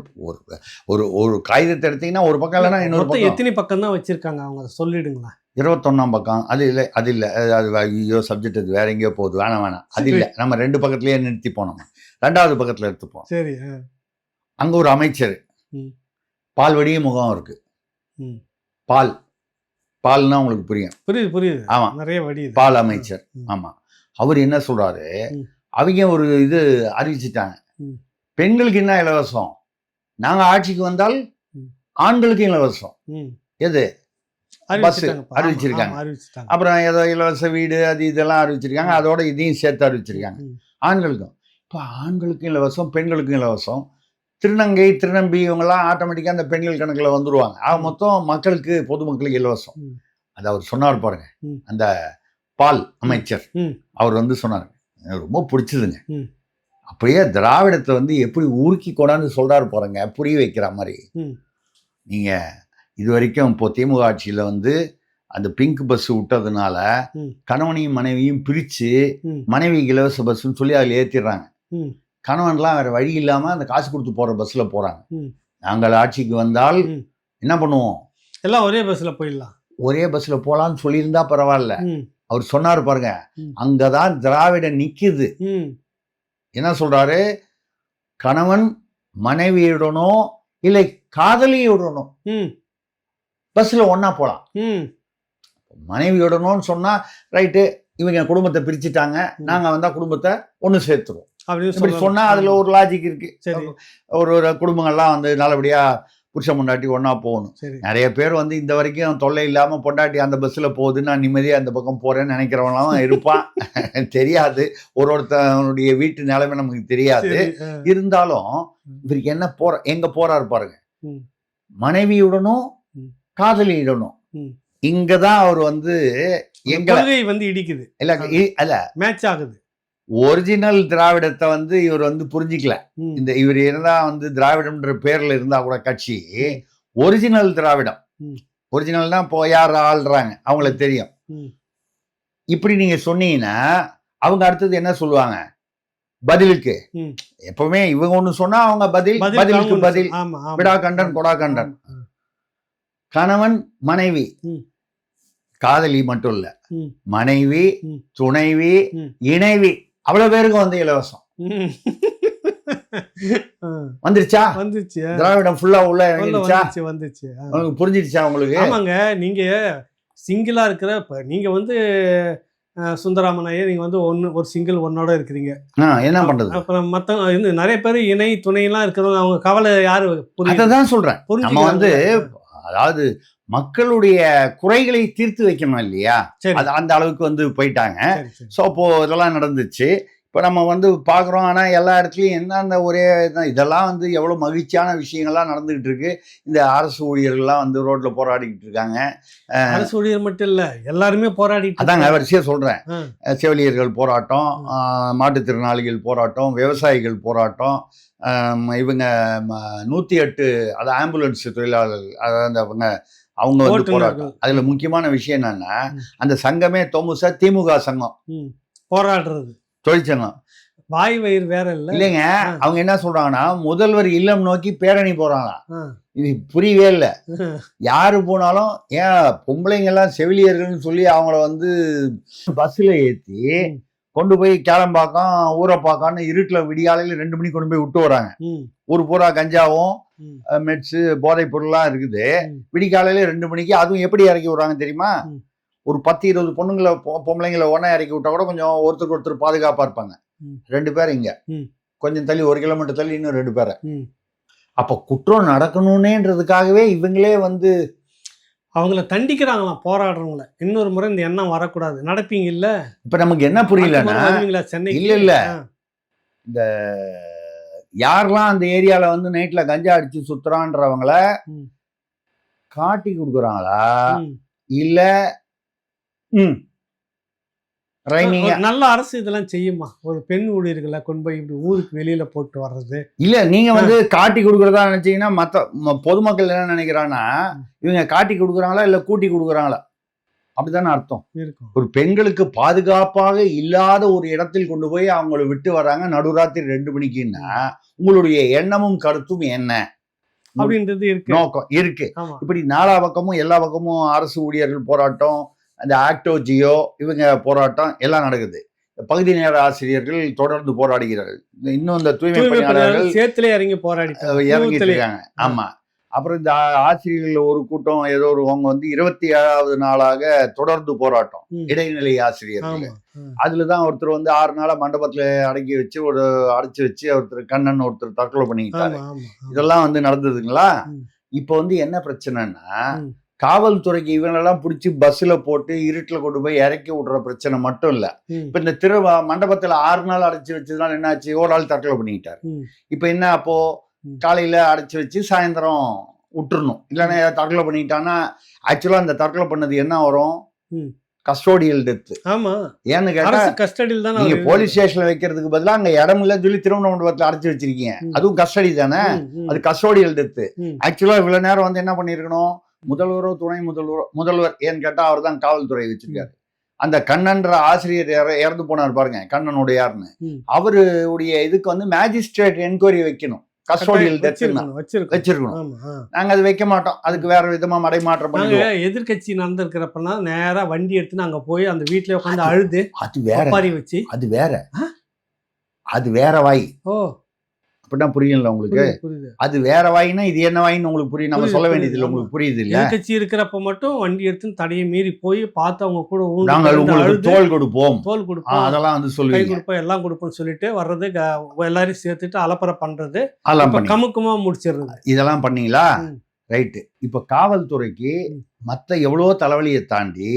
ஒரு ஒரு காகிதத்தை எடுத்தீங்கன்னா ஒரு பக்கம் இல்லைன்னா இன்னொரு பக்கம். எத்தனை பக்கம் தான் வச்சிருக்காங்க அவங்க சொல்லிடுங்களா? 21ஆம் பக்கம். அது இல்லை, அது இல்லை, அது ஐயோ சப்ஜெக்ட் அது வேற எங்கேயோ போகுது, வேணாம் அது இல்லை. நம்ம 2 பக்கத்துலயே நிறுத்தி போனோம், 2வது பக்கத்துல எடுத்துப்போம். சரி, அங்க ஒரு அமைச்சர், பால் வடிய முகம் இருக்கு. பால்னா உங்களுக்கு புரியும்? புரியுது. ஆமா, நிறைய வடி. பால் அமைச்சர். ஆமா, அவர் என்ன சொல்றாரு, அவங்க ஒரு இது அறிவிச்சுட்டாங்க, பெண்களுக்கு என்ன இலவசம், நாங்க ஆட்சிக்கு வந்தால் ஆண்களுக்கு இலவசம். எது? பஸ் அறிவிச்சிருக்காங்க. அப்புறம் ஏதோ இலவச வீடு அது இதெல்லாம் அறிவிச்சிருக்காங்க, அதோட இதையும் சேர்த்து அறிவிச்சிருக்காங்க ஆண்களுக்கும். இப்போ ஆண்களுக்கும் இலவசம், பெண்களுக்கும் இலவசம். திருநங்கை திருநம்பி இவங்கெல்லாம் ஆட்டோமேட்டிக்காக அந்த பெண்கள் கணக்கில் வந்துருவாங்க. ஆக மொத்தம் மக்களுக்கு, பொதுமக்களுக்கு இலவசம். அது அவர் சொன்னார் பாருங்க, அந்த பால் அமைச்சர் அவர் வந்து சொன்னார், எனக்கு ரொம்ப பிடிச்சதுங்க. அப்படியே திராவிடத்தை வந்து எப்படி உருக்கி கொண்டாந்து சொல்றாரு பாருங்க, புரிய வைக்கிற மாதிரி. நீங்க இது வரைக்கும் இப்போ திமுக ஆட்சியில வந்து அந்த பிங்க் பஸ் விட்டதுனால கணவனையும் மனைவியும் பிரிச்சு மனைவி இலவச பஸ்ன்னு சொல்லி அதில் ஏற்றிடுறாங்க. கணவன்லாம் வேற வழி இல்லாம அந்த காசு கொடுத்து போற பஸ்ல போறாங்க. நாங்கள் ஆட்சிக்கு வந்தால் என்ன பண்ணுவோம், எல்லாம் ஒரே பஸ்ல போயிடலாம், ஒரே பஸ்ல போலான்னு சொல்லியிருந்தா பரவாயில்ல. அவர் சொன்னாரு பாருங்க, அங்கதான் திராவிடம் நிக்குது. என்ன சொல்றாரு, கணவன் மனைவியுடனோ இல்லை காதலியுடனோ பஸ்ல ஒன்னா போலாம். மனைவியுடனும் சொன்னா ரைட்டு, இவங்க குடும்பத்தை பிரிச்சுட்டாங்க, நாங்க வந்தா குடும்பத்தை ஒண்ணு சேர்த்துருவோம் அப்படி சொன்னா அதுல ஒரு லாஜிக் இருக்கு. ஒரு குடும்பங்கள்லாம் வந்து நல்லபடியா புருஷன் பொண்டாட்டி ஒன்னா போகணும். நிறைய பேர் வந்து இந்த வரைக்கும் தொல்லை இல்லாம பொண்டாட்டி அந்த பஸ்ல போகுது, நான் நிம்மதியா அந்த பக்கம் போறேன்னு நினைக்கிறவங்களாம் இருப்பான். தெரியாது, ஒருத்தனுடைய வீட்டு நிலைமை நமக்கு தெரியாது. இருந்தாலும் இவருக்கு என்ன எங்க போறாரு பாருங்க, மனைவியுடனும் காதலியுடனும். இங்கதான் அவர் வந்து எங்களை வந்து இடிக்குது, இல்ல மேட்ச் ஆகுது. ஒரிஜினல் திராவிடத்தை வந்து இவர் வந்து புரிஞ்சிக்கல. இந்த இவர் இருந்தா வந்து திராவிடம்ன்ற பேர்ல இருந்தா கூட கட்சி ஒரிஜினல் திராவிடம், ஒரிஜினல்னா இப்போ யார் ஆள்றாங்க அவங்களுக்கு தெரியும். இப்படி நீங்க சொன்னீங்கன்னா அவங்க அடுத்தது என்ன சொல்லுவாங்க, பதிலுக்கு. எப்பவுமே இவங்க ஒண்ணு சொன்னா அவங்க பதிலுக்கு பதில், விடா கண்டன் கொடா கண்டன். கணவன் மனைவி, காதலி மட்டும் இல்ல, மனைவி துணைவி இணைவி, அவ்வளவு பேருக்கு வந்து இலவசம். ம். ஆ, வந்துருச்சா? வந்துச்சு. திராவிடம் ஃபுல்லா உள்ள இறங்கிடுச்சா? வந்துச்சு. உங்களுக்கு புரிஞ்சிடுச்சா உங்களுக்கு? ஆமாங்க. நீங்க சிங்கிளா இருக்கிற இப்ப நீங்க வந்து சுந்தராமன் ஐயர் நீங்க வந்து ஒரு சிங்கிள் ஒன்னோட இருக்கிறீங்க. என்ன பண்றது? அப்புறம் மத்தவங்க இன்னும் நெறைய பேர் இணை, துணைலாம் இருக்கிறவங்க அவங்க கவலை யாரு புரியுது? அததான் சொல்றேன். நம்ம வந்து புரிஞ்சுக்கிறாங்கல்ல. அதாவது மக்களுடைய குறைகளை தீர்த்து வைக்கணும் இல்லையா? சரி. அது அந்த அளவுக்கு வந்து போயிட்டாங்க. சரி, சரி. ஸோ அப்போ இதெல்லாம் நடந்துச்சு. இப்போ நம்ம வந்து பார்க்குறோம். ஆனால் எல்லா இடத்துலையும் என்ன அந்த ஒரே இதெல்லாம் வந்து எவ்வளோ மகிழ்ச்சியான விஷயங்கள்லாம் நடந்துகிட்டு இருக்கு. இந்த அரசு ஊழியர்கள்லாம் வந்து ரோட்ல போராடிக்கிட்டு இருக்காங்க. அரசு ஊழியர் மட்டும் இல்ல, எல்லாருமே போராடிட்டு அதாங்க இருக்காங்க. வரிசையா சொல்றேன். ஆ, செவிலியர்கள் போராட்டம், மாற்றுத்திறனாளிகள் போராட்டம், விவசாயிகள் போராட்டம், இவங்க 108 அது ஆம்புலன்ஸ் தொழிலாளர்கள், அதாவது அவங்க வந்து ஓட்டுநர்கள். போராட்டம். அதுல முக்கியமான விஷயம் என்னன்னா, ம். அந்த சங்கமே தொமுசா திமுக சங்கம், ம். போராடுறது. தொழிற்சங்கம் வாய் வயிறு வேற இல்ல. இல்லைங்க. ஆ. அவங்க என்ன சொல்றாங்கன்னா, முதல்வர் இல்லம் நோக்கி பேரணி போறாங்களாம். ஆ. இது புரியவே இல்லை. யாரு போனாலும் ஏன் பொம்பளைங்க எல்லாம் செவிலியர்கள்னு சொல்லி அவங்கள வந்து பஸ்ல ஏத்தி ம். கொண்டு போய் கேளம்பாக்கம், ஊரப்பாக்கம்னு இருட்டுல விடியாலையில 2 மணிக்கு கொண்டு போய் விட்டு வராங்க. ம். ஒரு பூரா கஞ்சாவும் ம். மெட்ஸு போதைப் பொருள்லாம் இருக்குது. ம். விடிகாலையில 2 மணிக்கு அதுவும் எப்படி இறக்கி விடுறாங்க தெரியுமா? ம். ஒரு 10-20 பொண்ணுங்களை பொம்பளைங்களை ஒன்றா இறக்கி விட்டா கூட கொஞ்சம் ஒருத்தருக்கு ஒருத்தர் பாதுகாப்பாக இருப்பாங்க. ம். 2 பேர் இங்க, ம். கொஞ்சம் தள்ளி 1 கிலோமீட்டர் தள்ளி இன்னும் 2 பேரை. ம். அப்போ குற்றம் நடக்கணும்ன்றதுக்காகவே இவங்களே வந்து அவங்கள தண்டிக்கிறாங்களாம் போராடுறவங்கள. இன்னொரு முறை இந்த எண்ணம் வரக்கூடாது. நடப்பீங்க இல்ல? இப்போ நமக்கு என்ன புரியலன்னா, வருவீங்களா சென்னைக்கு? இல்ல, இல்ல. ஆ. இந்த யாரெல்லாம் அந்த ஏரியால வந்து நைட்ல கஞ்சா அடிச்சு சுத்துறான்றவங்கள ம். காட்டி கொடுக்குறாங்களா ம். இல்ல ரைமிங்க? ஒரு நல்ல அரசு இதெல்லாம் செய்யுமா? ஒரு பெண் ஊழியர்களை கொண்டு போய் இப்படி ஊருக்கு வெளியில போட்டு வர்றது. இல்ல நீங்க வந்து காட்டி கொடுக்கறதா நினைச்சீங்கன்னா பொதுமக்கள் என்ன நினைக்கிறாங்கன்னா, இவங்க காட்டி கொடுக்குறாங்களா இல்ல கூட்டி கொடுக்குறாங்களா அப்படித்தானே அர்த்தம். இருக்கும். ஒரு பெண்களுக்கு பாதுகாப்பாக இல்லாத ஒரு இடத்தில் கொண்டு போய் அவங்கள விட்டு வராங்க நடுராத்திரி 2 மணிக்குன்னா, உங்களுடைய எண்ணமும் கருத்தும் என்ன அப்படின்றது இருக்கு. நோக்கம் இருக்கு? ஆமா. இப்படி நாலா பக்கமும் எல்லா பக்கமும் அரசு ஊழியர்கள் போராட்டம், அந்த ஆக்டோ ஜியோ இவங்க போராட்டம் எல்லாம் நடக்குது. பகுதி நேர ஆசிரியர்கள் தொடர்ந்து போராடுகிறார்கள். இன்னும் இந்த தூய்மை பணியாளர்கள் சேத்துல இறங்கி போராடி இறங்கிட்டு இருக்காங்க. ஆமா. அப்புறம் இந்த ஆசிரியர்கள் ஒரு கூட்டம் ஏதோ ஒரு அவங்க வந்து 27வது நாளாக தொடர்ந்து போராட்டம், இடைநிலை ஆசிரியர்கள். அதுலதான் ஒருத்தர் வந்து 6 நாளா மண்டபத்துல அடக்கி வச்சு அடைச்சு வச்சு ஒருத்தர் கண்ணன் ஒருத்தர் தற்கொலை பண்ணிக்கிட்டாரு. இதெல்லாம் வந்து நடந்ததுங்களா? இப்ப வந்து என்ன பிரச்சனைன்னா, காவல்துறைக்கு இவங்களெல்லாம் பிடிச்சி பஸ்ல போட்டு இருட்டுல கொண்டு போய் இறக்கி விடுற பிரச்சனை மட்டும் இல்ல. இப்ப இந்த மண்டபத்துல 6 நாள் அடைச்சு வச்சதுனால என்னாச்சு? ஒரு ஆள் தற்கொலை பண்ணிக்கிட்டாரு. இப்ப என்ன அப்போ காலையில அடைச்சு வச்சு சாயந்தரம் விட்டுறணும். இல்லைன்னா தற்கொலை பண்ணிட்டான்னா ஆக்சுவலா அந்த தற்கொலை பண்ணது என்ன வரும்? Custodial death. ஆமா. ஏன்னு கேட்டா கஸ்டடியில் தான். நீங்க போலீஸ் ஸ்டேஷன்ல வைக்கிறதுக்கு பதிலா அங்க இடம் இல்ல சொல்லி திருமண மண்டபத்துல அடைச்சு வச்சிருக்கீங்க. அதுவும் கஸ்டடி தானே, அது கஸ்டோடியல் டெத். ஆக்சுவலா இவ்வளவு நேரம் வந்து என்ன பண்ணிருக்கணும்? முதல்வரோ துணை முதல்வர் ஏன்னு கேட்டா அவர் தான் காவல்துறை வச்சிருக்காரு. அந்த கண்ணன்ற ஆசிரியர் இறந்து போனார் பாருங்க, கண்ணனுடைய யாருன்னு, அவருடைய இதுக்கு வந்து மேஜிஸ்ட்ரேட் என்கொயரி வைக்கணும். கஸ்டோடியல் டெத் வச்சிருக்கணும். நாங்க அது வைக்க மாட்டோம். அதுக்கு வேற விதமா மடைமாற்றம் பண்ணுவோம். எதிர்கட்சி நடந்திருக்கிறப்பனா நேரா வண்டி எடுத்து நாங்க போய் அந்த வீட்டுல உட்காந்து அழுது அது வேற வச்சு அது வேற வாய். ஓ அப்படின்னா புரியல உங்களுக்கு? அது வேற வாயினா இது என்ன வாயின்னு உங்களுக்கு புரியும். நம்ம சொல்ல வேண்டியது இல்லை, உங்களுக்கு புரியுது இல்ல? எதிர்கட்சி இருக்கிறப்ப மட்டும் வண்டி எடுத்து தடையை மீறி போய் பார்த்து அவங்க கூட நாங்கள் உங்களுக்கு தோல் கொடுப்போம், அதெல்லாம் வந்து சொல்லுவீங்க, கை கொடுப்போம், எல்லாம் கொடுப்போம்னு சொல்லிட்டு வர்றது, எல்லாரையும் சேர்த்துட்டு அலப்பறை பண்றது, கமுக்கமா முடிச்சிடுறது. இதெல்லாம் பண்ணீங்களா? ரைட்டு. இப்ப காவல்துறைக்கு மத்த எவ்வளவோ தலைவலியை தாண்டி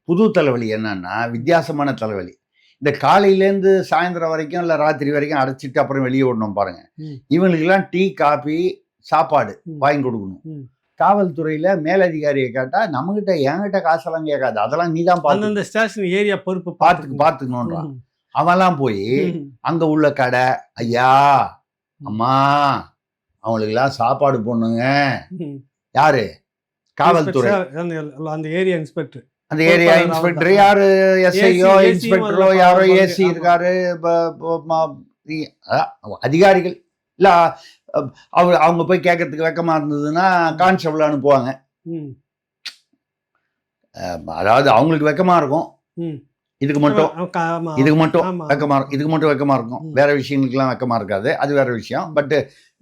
புது தலைவலி என்னன்னா வித்தியாசமான தலைவலி. இந்த காலையிலேருந்து சாயந்தரம் வரைக்கும் இல்லை ராத்திரி வரைக்கும் அடைச்சிட்டு அப்புறம் வெளியே விடணும் பாருங்க. இவங்களுக்கெல்லாம் டீ காபி சாப்பாடு வாங்கி கொடுக்கணும். காவல்துறையில மேலதிகாரியை கேட்டா நம்மகிட்ட என்கிட்ட காசெல்லாம் கேட்காது, அதெல்லாம் நீதான் பார்த்து ஸ்டேஷன் ஏரியா பொறுப்பு பார்த்துக்கணும்ன்றான். அவன்லாம் போய் அங்க உள்ள கடை ஐயா அம்மா அவங்களுக்கெல்லாம் சாப்பாடு போடணுங்க. யாரு? காவல்துறை, அந்த ஏரியா இன்ஸ்பெக்டர். அந்த ஏரியா இன்ஸ்பெக்டர் யாரு? எஸ்ஐயோ இன்ஸ்பெக்டரோ யாரோ, ஏசி இருக்காரு, அதிகாரிகள் இல்ல. அவங்க போய் கேட்கறதுக்கு வெக்கமா இருந்ததுன்னா கான்ஸ்டபிள் அனுப்புவாங்க. அதாவது அவங்களுக்கு வெக்கமா இருக்கும், இதுக்கு மட்டும் ஆமா. இதுக்கு மட்டும் ஆமா. வெக்கமா இருக்கும், இதுக்கு மட்டும் வெக்கமா இருக்கும். வேற விஷயங்களுக்கெல்லாம் வெக்கமா இருக்காது, அது வேற விஷயம். பட்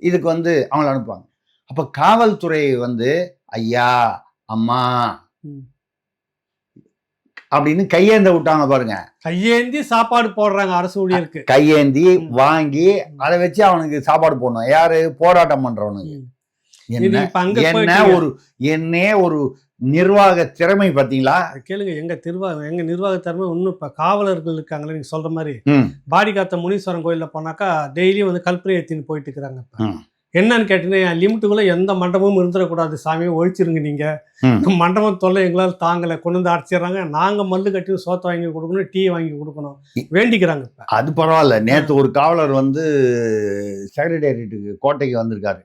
இதுக்கு வந்து அவங்கள அனுப்புவாங்க. அப்ப காவல்துறை வந்து ஐயா அம்மா அப்படின்னு கையேந்த விட்டாங்க பாருங்க. கையேந்தி சாப்பாடு போடுறாங்க அரசு ஊழியருக்கு. கையேந்தி வாங்கி அதை வச்சு அவனுக்கு சாப்பாடு போடணும். யாரு? போராட்டம் பண்றவனுக்கு. என்ன ஒரு நிர்வாக திறமை பாத்தீங்களா? கேளுங்க, எங்க நிர்வாக திறமை இன்னும் இப்ப காவலர்கள் இருக்காங்களே, நீங்க சொல்ற மாதிரி பாடிகாத்த முனீஸ்வரன் கோயில்ல போனாக்கா டெய்லியும் வந்து கல்பனை ஏத்தின்னு போயிட்டு இருக்கிறாங்க. என்னன்னு கேட்டீங்கன்னா, லிமிட்டுக்குள்ள எந்த மண்டபமும் இருந்துடக்கூடாது சாமி, ஒழிச்சிருங்க நீங்க. மண்டபம் தொல்லை எங்களால் தாங்கலை, கொண்டு வந்து அடைச்சிடுறாங்க. நாங்க மல்லு கட்டி சோத்தை வாங்கி கொடுக்கணும், டீ வாங்கி கொடுக்கணும், வேண்டிக்கிறாங்க. அது பரவாயில்ல. நேற்று ஒரு காவலர் வந்து செக்ரட்டேரியட்டுக்கு கோட்டைக்கு வந்திருக்காரு.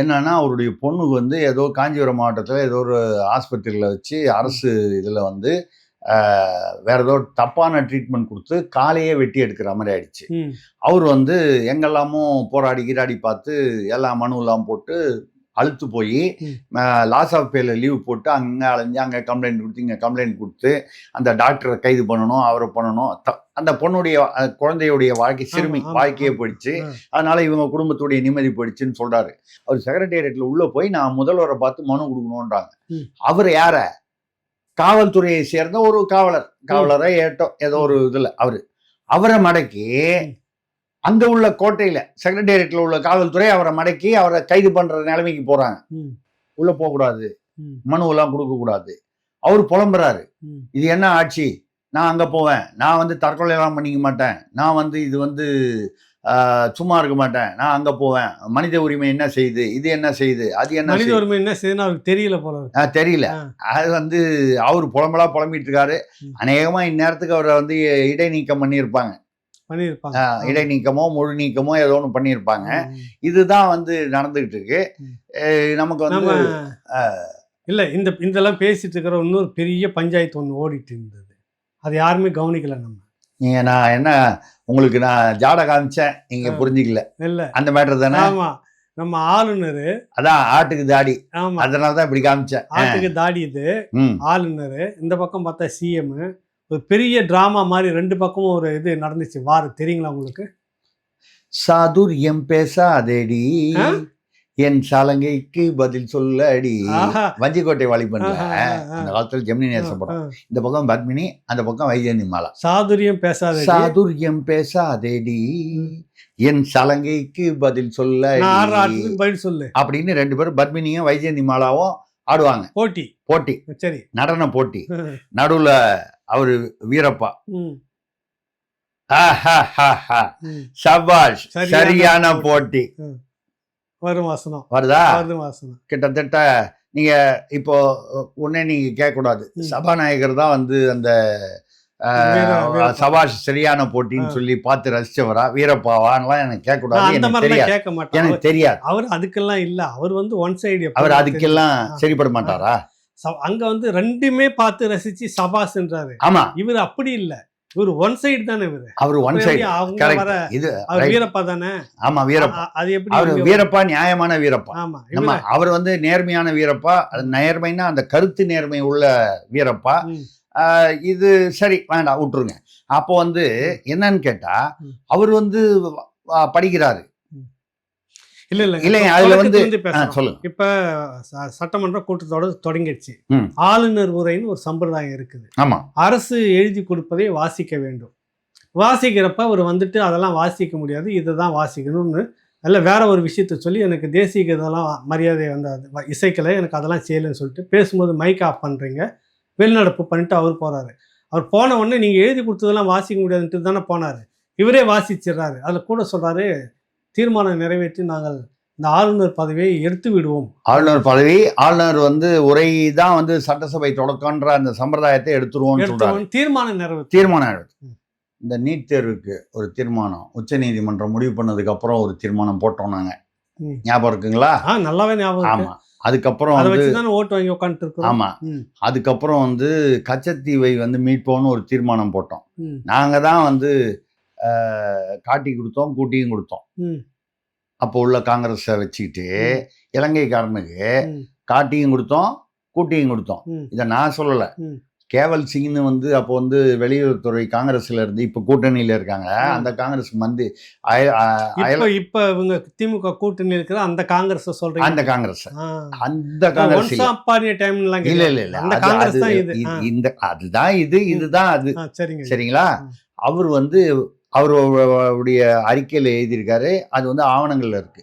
என்னன்னா அவருடைய பொண்ணுக்கு வந்து ஏதோ காஞ்சிபுரம் மாவட்டத்தில் ஏதோ ஒரு ஆஸ்பத்திரியில் வச்சு அரசு இதில் வந்து வேற ஏதோ தப்பான ட்ரீட்மெண்ட் கொடுத்து காலையே வெட்டி எடுக்கிற மாதிரி ஆயிடுச்சு. அவர் வந்து எங்கெல்லாமும் போராடி கிராடி பார்த்து எல்லா மனுவெல்லாம் போட்டு அழுத்து போய் லாஸ் ஆஃப் பேல லீவ் போட்டு அங்கே அலைஞ்சு அங்கே கம்ப்ளைண்ட் கொடுத்து இங்கே கம்ப்ளைண்ட் கொடுத்து அந்த டாக்டரை கைது பண்ணணும், அவரை பண்ணணும். அந்த பொண்ணுடைய குழந்தையுடைய வாழ்க்கை, சிறுமி வாழ்க்கையே போயிடுச்சு. அதனால இவங்க குடும்பத்துடைய நிம்மதி போயிடுச்சுன்னு சொல்றாரு. அவர் செக்ரட்டேரியட்ல உள்ள போய் நான் முதல்வரை பார்த்து மனு கொடுக்கணுன்றாங்க. அவர் யார? காவல்துறையை சேர்ந்த ஒரு காவலரை ஏதோ ஒரு இதுல அவரை மடக்கி அங்க உள்ள கோட்டையில செக்ரட்டேரியட்ல உள்ள காவல்துறை அவரை மடக்கி அவரை கைது பண்ற நிலைமைக்கு போறாங்க. உள்ள போக கூடாது, மனு எல்லாம் கொடுக்க கூடாது. அவரு புலம்புறாரு, இது என்ன ஆட்சி? நான் அங்க போவேன், நான் வந்து தற்கொலை எல்லாம் பண்ணிக்க மாட்டேன், நான் வந்து இது வந்து சும்மா இருக்க மாட்டேன், நான் அங்க போவேன். மனித உரிமை என்ன செய்யுது, இது என்ன செய்யுது, அது என்ன மனித உரிமை என்ன செய்யுதுன்னு அவருக்கு தெரியல போல. தெரியல. அது வந்து அவரு புலம்பலா புலம்பிட்டு இருக்காரு. அநேகமா இந்நேரத்துக்கு அவரை வந்து இடைநீக்கம் பண்ணியிருப்பாங்க. இடைநீக்கமோ முழு நீக்கமோ ஏதோ ஒன்று பண்ணியிருப்பாங்க. இதுதான் வந்து நடந்துகிட்டு இருக்கு. நமக்கு வந்து இல்ல இதெல்லாம் பேசிட்டு இருக்கிற இன்னொரு பெரிய பஞ்சாயத்து ஒன்று ஓடிட்டு இருந்தது, அது யாருமே கவனிக்கல. நான் என்ன உங்களுக்கு நான் ஜாட காமிச்சேன், நீங்க புரிஞ்சுக்கல. இல்ல அந்த மேட்டர் தானே. ஆமா, நம்ம ஆளுநர் அதான் ஆட்டுக்கு தாடி, அதனாலதான் இப்படி காமிச்சேன். ஆட்டுக்கு தாடி இது ஆளுநர், இந்த பக்கம் பார்த்தா சிஎம். ஒரு பெரிய டிராமா மாதிரி ரெண்டு பக்கமும் ஒரு இது நடந்துச்சு. வார் தெரியுங்களா உங்களுக்கு? சாதுரியம் பேசாதேடி, என் சலங்கைக்கு பதில் சொல்லடி. வஞ்சிக்கோட்டை வாலிபன்ல அந்த காலத்துல ஜெமினி நேசன் படம். இந்த பக்கம் பத்மினி, அந்த பக்கம் வைஜெயந்திமாலா. சாதுரியம் பேசாதேடி என் சலங்கைக்கு பதில் சொல்லு அப்படின்னு ரெண்டு பேரும் பத்மினியும் வைஜெயந்திமாலாவும் ஆடுவாங்க. போட்டி சரி, நடன போட்டி. நடுவுல அவரு வீரப்பா, சபாஷ், சரியான போட்டி. வருதா? கிட்டத்தட்ட நீங்க இப்போ உடனே நீங்க கேட்க கூடாது, சபாநாயகர் தான் வந்து அந்த சபாஷ் சரியான போட்டின்னு சொல்லி பார்த்து ரசிச்சவரா வீரப்பாவான்லாம் எனக்கு கேட்க கூடாது. எனக்கு தெரியாது. அவர் அதுக்கெல்லாம் இல்ல, அவர் வந்து ஒன் சைடு, அவர் அதுக்கெல்லாம் சரிப்பட மாட்டாரா? அங்க வந்து ரெண்டுமே பார்த்து ரசிச்சு சபாஷ்ன்றாரு. ஆமா, இவர் அப்படி இல்ல, இவர் ஒன் சைடு தானே. அவர் ஒன் சைடு. இது வீரப்பா தானே. ஆமா, வீரப்பா. அது எப்படி? அவர் வீரப்பா நியாயமான வீரப்பா. ஆமா, அவர் வந்து நேர்மையான வீரப்பா. நேர்மைன்னா அந்த கருத்து நேர்மை உள்ள வீரப்பா. இது சரி, வேண்டாம், விட்டுருங்க. அப்போ வந்து என்னன்னு கேட்டா, அவர் வந்து படிக்கிறாரு. இல்ல அதுல வந்து சொல்லுங்க. இப்ப சட்டமன்ற கூட்டத்தோட தொடங்கிடுச்சு. ஆளுநர் உரைன்னு ஒரு சம்பிரதாயம் இருக்குது. ஆமா, அரசு எழுதி கொடுப்பதை வாசிக்க வேண்டும். வாசிக்கிறப்ப அவர் வந்துட்டு அதெல்லாம் வாசிக்க முடியாது, இதுதான் வாசிக்கணும்னு அல்ல வேற ஒரு விஷயத்த சொல்லி, எனக்கு தேசிய இதெல்லாம் மரியாதை வந்து இசைக்கலை, எனக்கு அதெல்லாம் செய்யலைன்னு சொல்லிட்டு பேசும்போது மைக் ஆஃப் பண்றீங்க, வெளிநடப்பு பண்ணிட்டு அவர் போறாரு. அவர் போன உடனே நீங்க எழுதி கொடுத்ததெல்லாம் வாசிக்க முடியாதுன்ட்டு தானே போனாரு. இவரே வாசிச்சிடறாரு. அதுல கூட சொல்றாரு, தீர்மானம் நிறைவேற்றி நாங்கள் இந்த ஆளுநர் பதவியை எடுத்து விடுவோம். ஆளுநர் வந்து உரை தான் வந்து சட்டசபை தொடக்கன்ற அந்த சம்பிரதாயத்தை எடுத்துருவோம் சொல்றாரு. தீர்மானம் இந்த நீட் தேர்வுக்கு ஒரு தீர்மானம் உச்ச நீதிமன்றம் முடிவு பண்ணதுக்கு அப்புறம் ஒரு தீர்மானம் போட்டோம் நாங்க. ஞாபகம் இருக்குங்களா? நல்லாவே ஞாபகம். ஆமா, அதுக்கப்புறம் ஓட்டு வாங்கி உட்காந்துட்டு. ஆமா, அதுக்கப்புறம் வந்து கச்சத்தீவை வந்து மீட்போம்னு ஒரு தீர்மானம் போட்டோம். நாங்க தான் வந்து காட்டி கொடுத்தோம், கூட்டியும் கொடுத்தோம். அப்போ உள்ள காங்கிரஸை வச்சுக்கிட்டு இலங்கைக்காரனுக்கு காட்டியும் கொடுத்தோம், கூட்டியும் கொடுத்தோம். இதை நான் சொல்லலை, கேவல் சிங்னு வந்து அப்போ வந்து வெளியுறவுத்துறை காங்கிரஸ்ல இருந்து இப்ப கூட்டணியில இருக்காங்க. அந்த காங்கிரஸ் வந்து இப்ப இவங்க திமுக கூட்டணி இருக்கிற அந்த காங்கிரஸ் சொல்றீங்க. அந்த காங்கிரஸ் அந்த காங்கிரஸ் இல்ல அந்த காங்கிரஸ் தான் இது. இந்த அதுதான் இதுதான் அது. சரிங்க. சரிங்களா? அவர் வந்து அவருடைய அறிக்கையில எழுதியிருக்காரு. அது வந்து ஆவணங்கள்ல இருக்கு.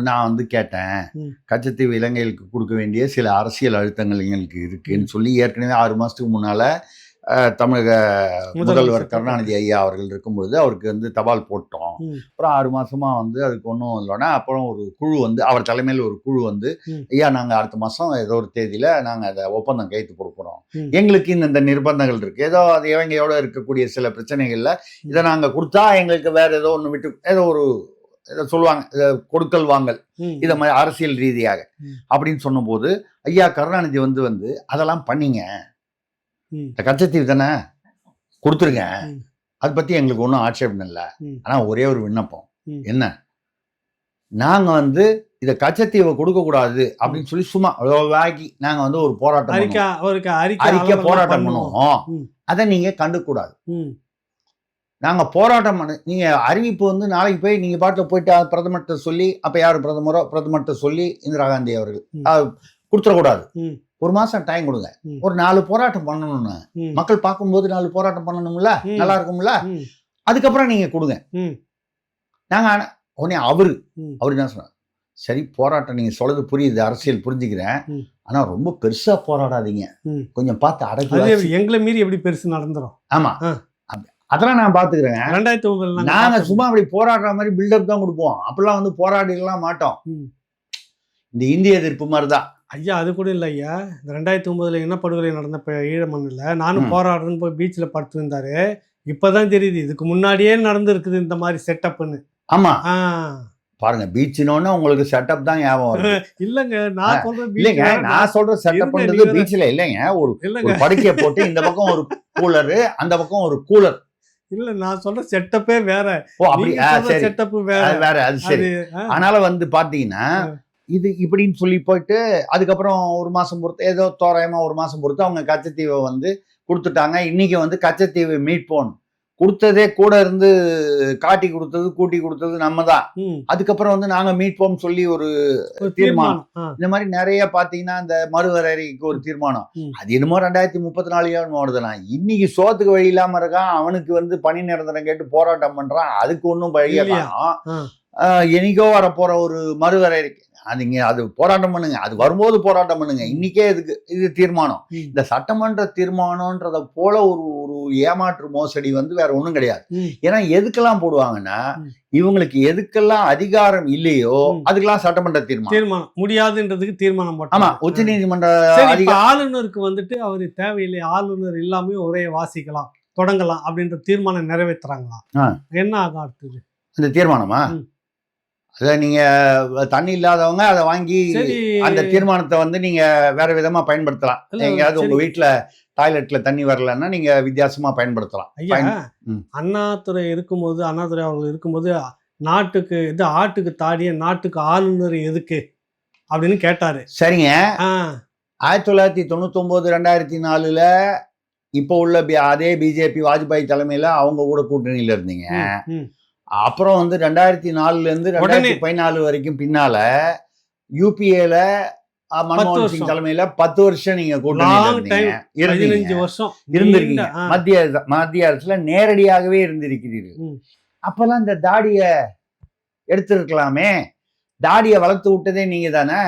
நான் வந்து கேட்டேன், கச்சத்தீவு இலங்கைக்கு கொடுக்க வேண்டிய சில அரசியல் அழுத்தங்கள் எங்களுக்கு இருக்குன்னு சொல்லி ஏற்கனவே 6 மாசத்துக்கு முன்னால தமிழக முதல்வர் கருணாநிதி ஐயா அவர்கள் இருக்கும்பொழுது அவருக்கு வந்து தபால் போட்டோம். அப்புறம் 6 மாசமா வந்து அதுக்கு ஒன்றும் இல்லைன்னா அப்புறம் ஒரு குழு வந்து அவர் தலைமையில் ஒரு குழு வந்து ஐயா நாங்கள் அடுத்த மாதம் ஏதோ ஒரு தேதியில நாங்கள் அதை ஒப்பந்தம் கைத்து கொடுக்குறோம், எங்களுக்கு இந்த நிர்பந்தங்கள் இருக்கு, ஏதோ அது இலங்கையோட இருக்கக்கூடிய சில பிரச்சனைகள்ல இதை நாங்கள் கொடுத்தா எங்களுக்கு வேற ஏதோ ஒன்று விட்டு ஏதோ ஒரு சொல்லுவாங்க கொடுக்கல் வாங்கல் இதை மாதிரி அரசியல் ரீதியாக அப்படின்னு சொன்னபோது ஐயா கருணாநிதி வந்து அதெல்லாம் பண்ணீங்க, இந்த கச்சத்தீவு தானே கொடுத்துருங்க, அதை பத்தி எங்களுக்கு ஒன்றும் ஆட்சேபம் இல்லை, ஆனா ஒரே ஒரு விண்ணப்பம் என்ன, நாங்க வந்து இதை கச்சத்தீவை கொடுக்க கூடாது அப்படின்னு சொல்லி சும்மா வாங்கி நாங்க வந்து ஒரு போராட்டம் அறிக்கை போராட்டம் பண்ணுவோம், அதை நீங்க கண்டுக்க கூடாது, நாங்க போராட்டம் பண்ண நீங்க அறிவிப்பு வந்து நாளைக்கு போய் நீங்க பாட்டில் போயிட்டு பிரதமர்கிட்ட சொல்லி அப்ப யாரு பிரதமர்கிட்ட சொல்லி இந்திரா காந்தி அவர்கள் கொடுத்துடக்கூடாது, 1 மாசம் டைம் கொடுங்க, ஒரு 4 போராட்டம் பண்ணணும்னு மக்கள் பார்க்கும்போது 4 போராட்டம் பண்ணணும்ல, நல்லா இருக்கும்ல, அதுக்கப்புறம் நீங்க கொடுங்க, நாங்க உடனே அவரு என்ன சொன்னார், சரி போராட்டம் நீங்க சொல்றது புரியுது, அரசியல் புரிஞ்சுக்கிறேன், ஆனா ரொம்ப பெருசா போராடாதீங்க, கொஞ்சம் பார்த்து அடக்கி எங்களை மீறி எப்படி பெருசு நடந்துரும், ஆமா அதெல்லாம் நான் பாத்துக்கிறேன், 2009 நாங்க சும்மா அப்படி போராடுற மாதிரி பில்டப் தான் கொடுப்போம், அப்பெல்லாம் வந்து போராடிலாம் மாட்டோம், இந்த இந்திய எதிர்ப்பு மாதிரிதான். ஐயா அது கூட இல்லை ஐயா, இந்த 2009 இனப்படுகொலை நடந்த ஈழ மண்ணில் நானும் போராடுறேன்னு போய் பீச்சில் படுத்துருந்தாரு, இப்போதான் தெரியுது இதுக்கு முன்னாடியே நடந்துருக்குது இந்த மாதிரி செட்டப்னு. ஆமா பாருங்க, பீச்சினோன்னு உங்களுக்கு செட்டப் தான் ஞாபகம் வருது. இல்லங்க நான் சொல்றேன் இல்லைங்க, நான் சொல்ற செட்டப் பண்றது பீச்ல இல்லைங்க, ஒரு படுக்கையை போட்டு இந்த பக்கம் ஒரு கூலரு அந்த பக்கம் ஒரு கூலர், இல்ல நான் சொல்ற செட்டப்பே வேற. ஓ அப்படி செட்டப் வேற வேற, அது சரி. அதனால வந்து பாத்தீங்கன்னா இது இப்படின்னு சொல்லி போயிட்டு அதுக்கப்புறம் 1 மாசம் பொறுத்து ஏதோ தோராயமா 1 மாசம் பொறுத்து அவங்க கச்சத்தீவை வந்து கொடுத்துட்டாங்க. இன்னைக்கு வந்து கச்சத்தீவு மீட்போம் கொடுத்ததே கூட இருந்து காட்டி கொடுத்தது கூட்டி கொடுத்தது நம்ம தான். அதுக்கப்புறம் வந்து நாங்க மீட்போம் சொல்லி ஒரு தீர்மானம், இந்த மாதிரி நிறைய பாத்தீங்கன்னா இந்த மறுவரைக்கு ஒரு தீர்மானம், அது என்னமோ 2034 ஓடுதலாம். இன்னைக்கு சோத்துக்கு வழி இல்லாம இருக்கான், அவனுக்கு வந்து பணி நிரந்தரம் கேட்டு போராட்டம் பண்றான், அதுக்கு ஒன்றும் வழியா காணும். என்னைக்கோ வரப்போற ஒரு மறுவரைக்கு அது போராட்டம் பண்ணுங்க, அது வரும்போது போராட்டம் பண்ணுங்க, இன்னைக்கே இது தீர்மானம். இந்த சட்டமன்ற தீர்மானம்ன்றத போல ஒரு ஏமாற்று மோசடி வந்து வேற ஒண்ணும் கிடையாது. ஏன்னா எதுக்கெல்லாம் போடுவாங்கன்னா இவங்களுக்கு எதுக்கெல்லாம் அதிகாரம் இல்லையோ அதுக்கெல்லாம் சட்டமன்ற தீர்மானம் முடியாதுன்றதுக்கு தீர்மானம் போட்டாங்க. ஆமா, உச்ச நீதிமன்ற ஆளுநருக்கு வந்துட்டு அவரு தேவையில்லை, ஆளுநர் இல்லாம ஒரே வாசிக்கலாம் தொடங்கலாம் அப்படின்ற தீர்மானம் நிறைவேற்றுறாங்களா? என்ன ஆகும் அடுத்தது இந்த தீர்மானமா? அதை நீங்க தண்ணி இல்லாதவங்க அதை வாங்கி அந்த தீர்மானத்தை வந்து நீங்க வேற விதமா பயன்படுத்தலாம். எங்கேயாவது உங்க வீட்டுல டாய்லெட்ல தண்ணி வரலன்னா நீங்க வித்தியாசமா பயன்படுத்தலாம். ஐயா அண்ணாதுரை அவர்கள் இருக்கும்போது நாட்டுக்கு ஆட்டுக்கு தாடிய நாட்டுக்கு ஆளுநர் எதுக்கு அப்படின்னு கேட்டாரு. சரிங்க, 1999 2004 இப்போ உள்ள அதே பிஜேபி வாஜ்பாய் தலைமையில அவங்க கூட கூட்டணியில இருந்தீங்க. அப்புறம் வந்து 2004 இருந்து 2014 வரைக்கும் பின்னால யூபிஏல மன்மோகன் சிங் தலைமையில 10 வருஷம் நீங்க கூட்டணி இருந்திருக்கீங்க. மத்திய அரசுல நேரடியாகவே இருந்திருக்கிறீர்கள். அப்பெல்லாம் இந்த தாடிய எடுத்திருக்கலாமே, தாடிய வளர்த்து விட்டதே நீங்க தானே.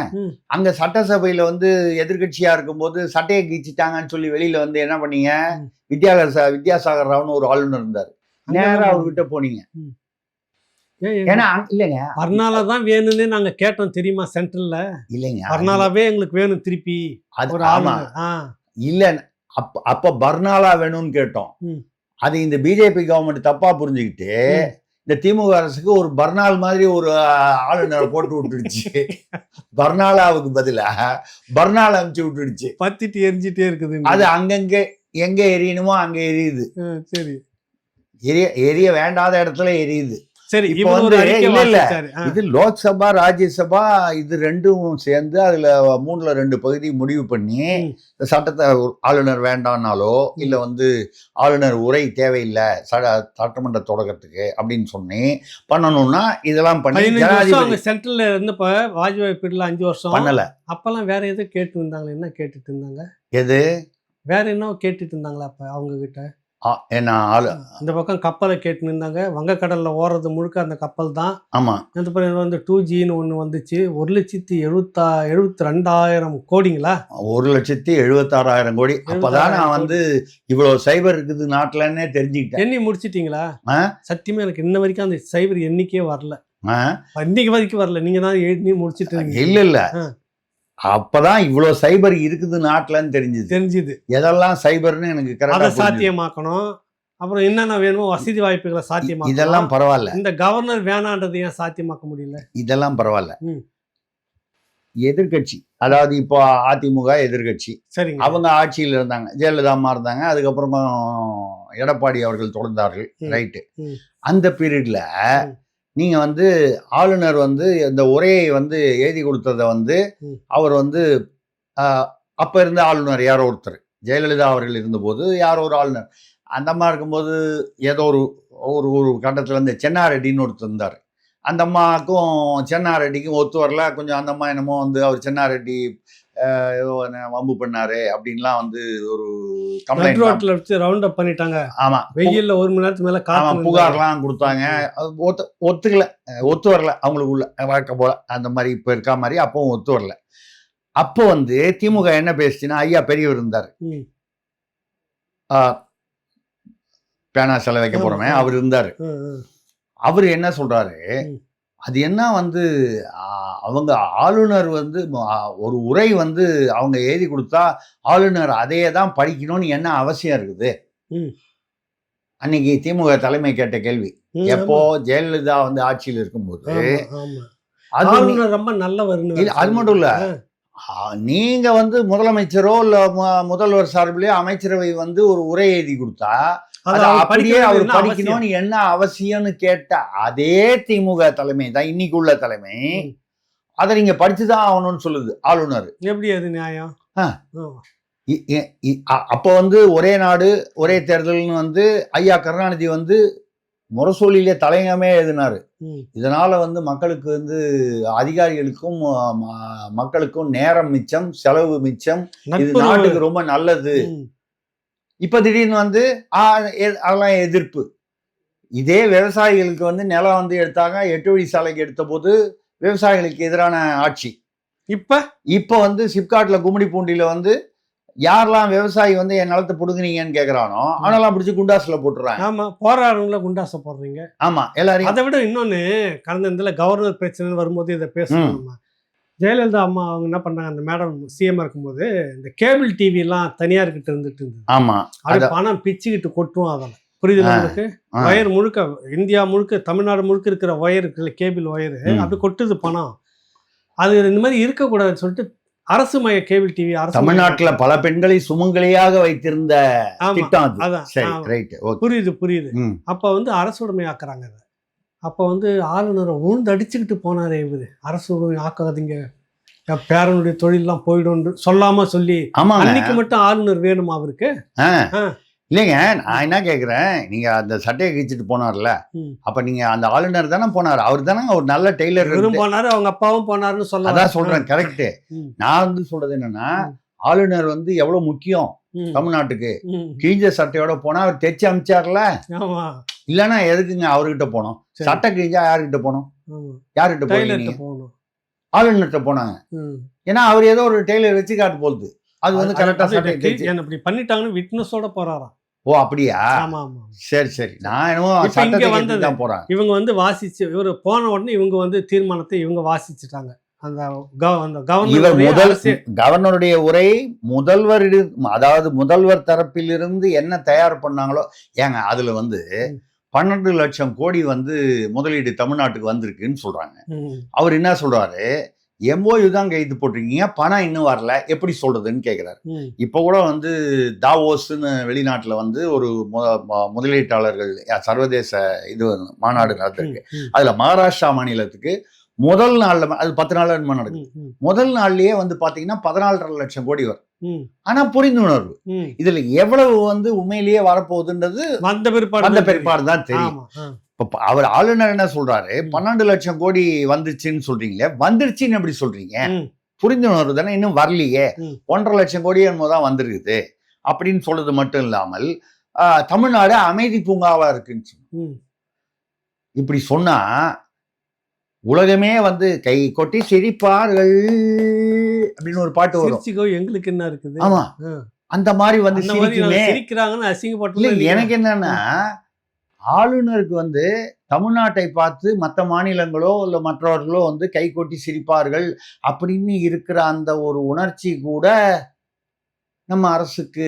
அங்க சட்டசபையில வந்து எதிர்கட்சியா இருக்கும் போது சட்டையை கீச்சிட்டாங்கன்னு சொல்லி வெளியில வந்து என்ன பண்ணீங்க, வித்யாசாகர் ராவ்னு ஒரு ஆளுநர் இருந்தாரு, நேரா அவர்கிட்ட போனீங்க. ஏன்னா இல்லைங்க, பர்னாலா வேணும்னு நாங்க கேட்டோம் தெரியுமா சென்ட்ரல்ல. இல்லைங்க, பர்னாலாவே எங்களுக்கு வேணும் திருப்பி. இல்ல அப்ப பர்னாலா வேணும்னு கேட்டோம். அது இந்த பிஜேபி கவர்மெண்ட் தப்பா புரிஞ்சுக்கிட்டு இந்த திமுக அரசுக்கு ஒரு பர்னால் மாதிரி ஒரு ஆளுநரை போட்டு விட்டுடுச்சு. பர்னாலாவுக்கு பதிலா பர்னால் அனுப்பிச்சு விட்டுடுச்சு. பத்திட்டு எரிஞ்சிட்டே இருக்குது. அது அங்கங்க எங்க எரியணுமோ அங்க எரியுது. சரி, எரிய வேண்டாத இடத்துல எரியுது. சரி, இப்ப இவர் ஒரு வந்து அறிக்கை இல்ல இல்ல வாசிச்சாரு. இது லோக்சபா ராஜ்யசபா இது ரெண்டும் சேர்ந்து அதுல 3/2 பகுதி முடிவு பண்ணி ம். இந்த சட்டத்தை ஆளுநர் வேண்டாம்னாலோ இல்ல வந்து ஆளுநர் உரை தேவையில்லை சட்டமன்ற தொடக்கத்துக்கு அப்படின்னு சொன்னி பண்ணணும்னா இதெல்லாம் பண்ணி 15 வருஷம் ஜனாதிபதி அவங்க சென்ட்ரல்ல இருந்தப்ப வாஜ்பாய் பீரியட்ல 5 வருஷம் பண்ணல. அப்பெல்லாம் வேற எதோ கேட்டு இருந்தாங்களே, என்ன கேட்டுட்டு இருந்தாங்க? எது வேற என்ன கேட்டுட்டு இருந்தாங்களா அப்ப அவங்க கிட்ட? என்ன ஆளு இந்த பக்கம் கப்பலை கேட்டு இருந்தாங்க. வங்கக்கடல்ல ஓடுறது முழுக்க அந்த கப்பல் தான். ஆமா இந்த பக்கம் வந்து 2Gன்னு ஒண்ணு வந்துச்சு. 1,72,000 கோடிங்களா? 1,76,000 கோடி. அப்பதான் நான் வந்து இவ்வளவு சைபர் இருக்குது நாட்டுலன்னே தெரிஞ்சுக்கிட்டேன். எண்ணி முடிச்சிட்டீங்களா? ஆ? சத்தியமா எனக்கு இன்ன வரைக்கும் அந்த சைபர் எண்ணிக்கையே வரல. ஆ? இன்னைக்கு வரைக்கும் வரல. நீங்க தான் எண்ணி முடிச்சிட்டு இருக்கீங்க. இல்ல இல்ல ஆ. அப்பதான் இவ்வளவு சைபர் இருக்குது நாட்டுலன்னு தெரிஞ்சது. தெரிஞ்சுது. எதெல்லாம் சைபர்னு எனக்கு அதை கரெக்டா சாத்தியமாக்கணும். அப்புறம் என்னென்ன வேணுமோ வசதி வாய்ப்புகளை சாத்தியமாக்கணும். இதெல்லாம் பரவாயில்ல. இந்த கவர்னர் வேணான்றது ஏன் சாத்தியமாக்க முடியல? இதெல்லாம் பரவாயில்ல. ம். எதிர்கட்சி அதாவது இப்போ அதிமுக எதிர்கட்சி சரிங்க. அவங்க ஆட்சியில் இருந்தாங்க. ஜெயலலிதா அம்மா இருந்தாங்க. அதுக்கப்புறம் எடப்பாடி அவர்கள் தொடர்ந்தார்கள். ம். ரைட்டு. ம். அந்த பீரியட்ல ம். நீங்க வந்து ஆளுநர் வந்து இந்த உரையை வந்து எழுதி கொடுத்ததை வந்து ம். அவர் வந்து அப்ப இருந்த ஆளுநர் யாரோ ஒருத்தர் ஜெயலலிதா அவர்கள் இருந்தபோது யாரோ ஒரு ஆளுநர் அந்த அம்மா இருக்கும்போது ஏதோ ஒரு ஒரு ஒரு கட்டத்தில் வந்து சென்னாரெட்டின்னு ஒருத்தர் இருந்தார். அந்த அம்மாவுக்கும் சென்னாரெட்டிக்கும் ஒத்து வரல. கொஞ்சம் அந்த அம்மா என்னமோ வந்து அவர் சென்னாரெட்டி ஏதோ வம்பு பண்ணாரு அப்படின்லாம் வந்து ஒரு கம்ப்ளைண்ட் ரோட்ல வச்சு ரவுண்ட் அப் பண்ணிட்டாங்க. ஆமா வெயில்ல 1 மணி நேரத்துக்கு மேல ஆமா காத்து புகார்லாம் கொடுத்தாங்க. அது ஒத்துக்கல, ஒத்து வரல அவங்களுக்குள்ள வழக்கம் போல அந்த மாதிரி இப்ப இருக்கா மாதிரி அப்பவும் ஒத்து வரல. அப்போ வந்து திமுக என்ன பேசுச்சுன்னா ஐயா பெரியவர் இருந்தார். ம். பேனா செலவு வைக்க போறோமே அவர் இருந்தாரு. அவரு என்ன சொல்றாரு, ம். அது என்ன வந்து அவங்க ஆளுநர் வந்து ஒரு உரை வந்து அவங்க எழுதி கொடுத்தா ஆளுநர் அதையே தான் படிக்கணும்னு என்ன அவசியம் இருக்குது? ம். அன்னைக்கு திமுக தலைமை கேட்ட கேள்வி. ம். எப்போ ஜெயலலிதா வந்து ஆட்சியில் இருக்கும்போது ஆமா, ஆமா. அது ஆளுநர் ரொம்ப நல்லவர்னு இல்ல, அது மட்டும் இல்ல. நீங்க வந்து முதலமைச்சரோ இல்ல முதல்வர் சார்பிலேயோ அமைச்சரவை வந்து ஒரு உரை எழுதி கொடுத்தா அது அப்படியே அவர் படிக்கணும்னு என்ன அவசியம்னு கேட்ட அதே திமுக தலைமை தான் இன்னைக்கு உள்ள தலைமை அதை நீங்க படிச்சுதான் ஆகணும்னு சொல்லுது ஆளுநர். எப்படி அது நியாயம்? அப்ப வந்து ஒரே நாடு ஒரே தேர்தல்னு வந்து ஐயா கருணாநிதி வந்து முரசொலியிலே தலையங்கமே எழுதினாரு. இதனால வந்து மக்களுக்கு வந்து அதிகாரிகளுக்கும் மக்களுக்கும் நேரம் மிச்சம், செலவு மிச்சம், இது நாட்டுக்கு ரொம்ப நல்லது. இப்ப திடீர்னு வந்து அதெல்லாம் எதிர்ப்பு. இதே விவசாயிகளுக்கு வந்து நிலம் வந்து எடுத்தாங்க, 8 வழி சாலைக்கு எடுத்த போது விவசாயிகளுக்கு எதிரான ஆட்சி. இப்ப வந்து சிப்காட்ல கும்மிடிப்பூண்டியில வந்து யாரெல்லாம் விவசாயி வந்து என் நிலத்தை புடுங்குனீங்கன்னு கேக்குறானோ ஆனாலாம் பிடிச்சி குண்டாசுல போட்டுறாங்க. ஆமா, போராடுறவங்கள குண்டாச போடுறீங்க. ஆமா எல்லாரையும். அதை விட இன்னொன்னு, கடந்த இதுல கவர்னர் பிரச்சனை வரும்போது இதை பேசணும். ஜெயலலிதா அம்மா அவங்க என்ன பண்ணாங்க, அந்த மேடம் சிஎம் இருக்கும்போது இந்த கேபிள் டிவி எல்லாம் தனியார்கிட்ட இருந்துட்டு இருந்தது. ஆமா, அது பணம் பிச்சுக்கிட்டு கொட்டும். அதெல்லாம் புரியுது உங்களுக்கு? ஒயர் முழுக்க இந்தியா முழுக்க தமிழ்நாடு முழுக்க இருக்கிற ஒயர் இருக்குல்ல, கேபிள் ஒயர், அப்படி கொட்டுது பணம். அது இந்த மாதிரி இருக்கக்கூடாதுன்னு சொல்லிட்டு அரசு மய கேபிள் டிவி தமிழ்நாட்டுல பல பெண்களை சுமங்கலியாக வைத்திருந்த திட்டம் அது. புரியுது புரியுது. அப்ப வந்து அரசுடைமை ஆக்குறாங்க. அப்ப வந்து ஆளுநரை உழுந்து அடிச்சுக்கிட்டு போனாரே இவரு, அரசு ஆக்காதீங்க, பேரனுடைய தொழிலெல்லாம் போயிடும் சொல்லாம சொல்லி. அன்னைக்கு மட்டும் ஆளுநர் வேணுமா அவருக்கு? இல்லைங்க, நான் என்ன கேக்குறேன், நீங்க அந்த சட்டையை கிழிச்சிட்டு போனார்ல, அப்ப நீங்க அந்த ஆளுநர் தானே போனார், அவர் தானே ஒரு நல்ல டெய்லர் போனாரு, அவங்க அப்பாவும் போனாருன்னு சொல்ல. அதான் சொல்றேன், கரெக்ட். நான் வந்து சொல்றது என்னன்னா, ஆளுநர் வந்து எவ்வளவு முக்கியம் தமிழ்நாட்டுக்கு. கிழிஞ்ச சட்டையோட போனா அவர் தைச்சு அமைச்சார்ல, இல்லன்னா எதுக்குங்க அவர்கிட்ட போனோம்? சட்டை கிழிஞ்சா யாருக்கிட்ட போனோம்? யாருக்கிட்ட போனோம்? ஆளுநர்கிட்ட போனாங்க. ஏன்னா அவர் ஏதோ ஒரு டெய்லர் வச்சு காட்டு போகுது. அது வந்து கரெக்டா அப்படி பண்ணிட்டாங்கன்னு விட்னஸோட போறாராம். ஓ அப்படியா? சரி சரி. நான் என்னமோ இங்க வந்து போறேன். இவங்க வந்து வாசிச்சு, இவரு போன உடனே இவங்க வந்து தீர்மானத்தை இவங்க வாசிச்சுட்டாங்க. அந்த கவர்னருடைய உரை முதல்வர், அதாவது முதல்வர் தரப்பிலிருந்து என்ன தயார் பண்ணாங்களோ. ஏங்க அதுல வந்து 12 லட்சம் கோடி வந்து முதலீடு தமிழ்நாட்டுக்கு வந்திருக்குன்னு சொல்றாங்க. அவர் என்ன சொல்றாரு, MOU தான் கைது போட்டிருக்கீங்க, பணம் இன்னும் வரல, எப்படி சொல்றதுன்னு கேட்கிறாரு. ம், இப்ப கூட வந்து தாவோஸ்ன்னு வெளிநாட்டுல வந்து ஒரு முதலீட்டாளர்கள் சர்வதேச இது மாநாடு நடந்திருக்கு. ம், அதுல மகாராஷ்டிரா மாநிலத்துக்கு முதல் நாள்ல அது 10 நாள் என்னமோ நடக்குது. ம், ம், முதல் நாள்லயே வந்து பாத்தீங்கன்னா 14.5 லட்சம் கோடி வரும். ம், ஆனா புரிந்துணர்வு ம். இதுல எவ்வளவு வந்து உண்மையிலேயே வரப்போகுதுன்றது வந்த பிற்பாடு அந்த தான் தெரியும். பிற்பாடு தான் தெரியும். ஆமா, ஆ. இப்ப அவர் ஆளுநர் என்ன சொல்றாரு, ம். 12 லட்சம் கோடி வந்துச்சுன்னு சொல்றீங்களே, வந்துருச்சுன்னு எப்படி சொல்றீங்க? ம், புரிந்துணர்வு தானே, இன்னும் வரலையே, ம். 1.5 லட்சம் கோடி என்னமோ தான் வந்திருக்குது அப்படின்னு சொல்றது மட்டும் இல்லாமல் தமிழ்நாடு அமைதி பூங்காவா இருக்குன்னு சொன்னார். ம். இப்படி சொன்னா உலகமே வந்து கை கொட்டி சிரிப்பார்கள் அப்படின்னு ஒரு பாட்டு வரும். சிரிச்சுக்கோ, எங்களுக்கு என்ன இருக்குது? ஆமா, ஆ. அந்த மாதிரி வந்து அந்த மாதிரி சிரிக்குமே. சிரிக்கிறாங்கன்னு இல்ல, அசிங்கப்பட்டு எனக்கு என்னன்னா ஆளுநருக்கு வந்து தமிழ்நாட்டை பார்த்து மற்ற மாநிலங்களோ இல்ல மற்றவர்களோ வந்து கை கொட்டி சிரிப்பார்கள் அப்படின்னு இருக்கிற அந்த ஒரு உணர்ச்சி கூட நம்ம அரசுக்கு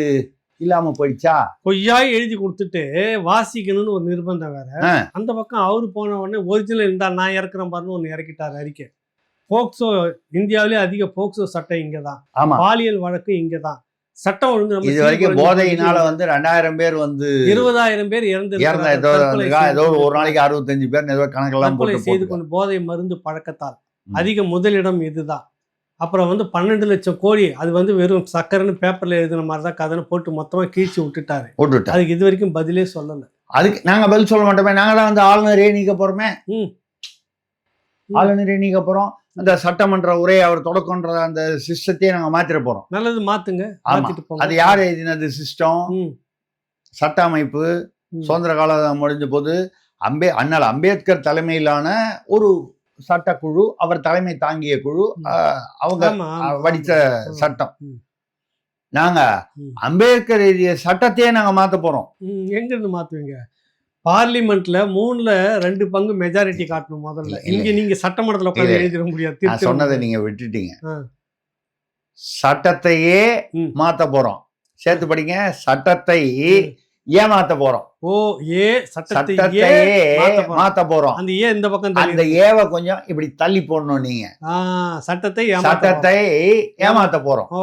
இல்லாம போயிடுச்சா? பொய்யாய் எழுதி கொடுத்துட்டு வாசிக்கணும்னு ஒரு நிர்பந்தம் வேற. ஆ. அந்த பக்கம் அவரு போன உடனே ஒரிஜினல் இருந்தா நான் இறக்குறேன் பாருன்னு ஒன்று இறக்கிட்டாரு அறிக்கை. போக்சோ இந்தியாவிலே அதிக போக்சோ சட்டம் இங்கதான், ஆமா, பாலியல் வழக்கு இங்கதான், சட்டம் ஒழுங்கு நம்ம இது வரைக்கும் சீர்குலைஞ்சு போதையினால போகுது. வந்து 2000 பேர் வந்து 20,000 பேர் இறந்த இறந்து ஏதோ ஏதோ ஒரு நாளைக்கு 65 பேர் ஏதோ கணக்கெல்லாம் தற்கொலை போட்டு செய்து போட்டு கொண்டு போதை மருந்து பழக்கத்தால் ம். அதிக முதலிடம் இதுதான். அப்புறம் வந்து 12 லட்சம் கோடி அது வந்து வெறும் சக்கரைன்னு பேப்பர்ல எழுதின மாதிரி தான் கதைன்னு போட்டு மொத்தமா கீழ்ச்சி விட்டுட்டாரு. போட்டுவிட்டார். அதுக்கு இது வரைக்கும் பதிலே சொல்லல. அதுக்கு நாங்க பதில் சொல்ல மாட்டோமே, நாங்க தான் வந்து ஆளுநரே நீக்க போறோமே. ம். ஆளுநரே நீக்க போறோம், அந்த சட்டமன்ற உரை அவர் தொடக்கன்ற அந்த சிஸ்டத்தையே நாங்க மாத்திர போறோம். நல்லது, மாத்துங்க, ஆமா, மாத்திட்டு போங்க. அது யார் எழுதினது சிஸ்டம்? ம், சட்ட அமைப்பு ம். சுதந்திர காலம் முடிஞ்ச போது அண்ணல் அம்பேத்கர் தலைமையிலான ஒரு சட்டக்குழு, அவர் தலைமை தாங்கிய குழு, அவங்க ஆமா, வடித்த ஆமா. சட்டம். ம். நாங்க ம். அம்பேத்கர் எழுதிய சட்டத்தையே நாங்க மாத்த போறோம். எங்க இருந்து மாத்துவீங்க? பார்லிமெண்ட்ல 3/2 பங்கு மெஜாரிட்டி காட்டணும் முதல்ல. இல்ல, இல்ல. இங்க நீங்க சட்டமன்றத்துல உட்கார்ந்து இல்ல. எழுதிட முடியாது, நான் திருத்த சொன்னதை முடியாது. நீங்க விட்டுட்டீங்க. ஆ. சட்டத்தையே ம். மாத்த போறோம். சேர்த்து படிங்க, சட்டத்தை ம். ஏமாத்த போறோம். ஓ, சட்டத்தை சட்டத்தையே மாத்த போறோம். அந்த இந்த பக்கம் அந்த தள்ளி. ஏவ கொஞ்சம் இப்படி தள்ளி போடணும். நீங்க சட்டத்தை சட்டத்தை ஏமாத்த போறோம். ஓ,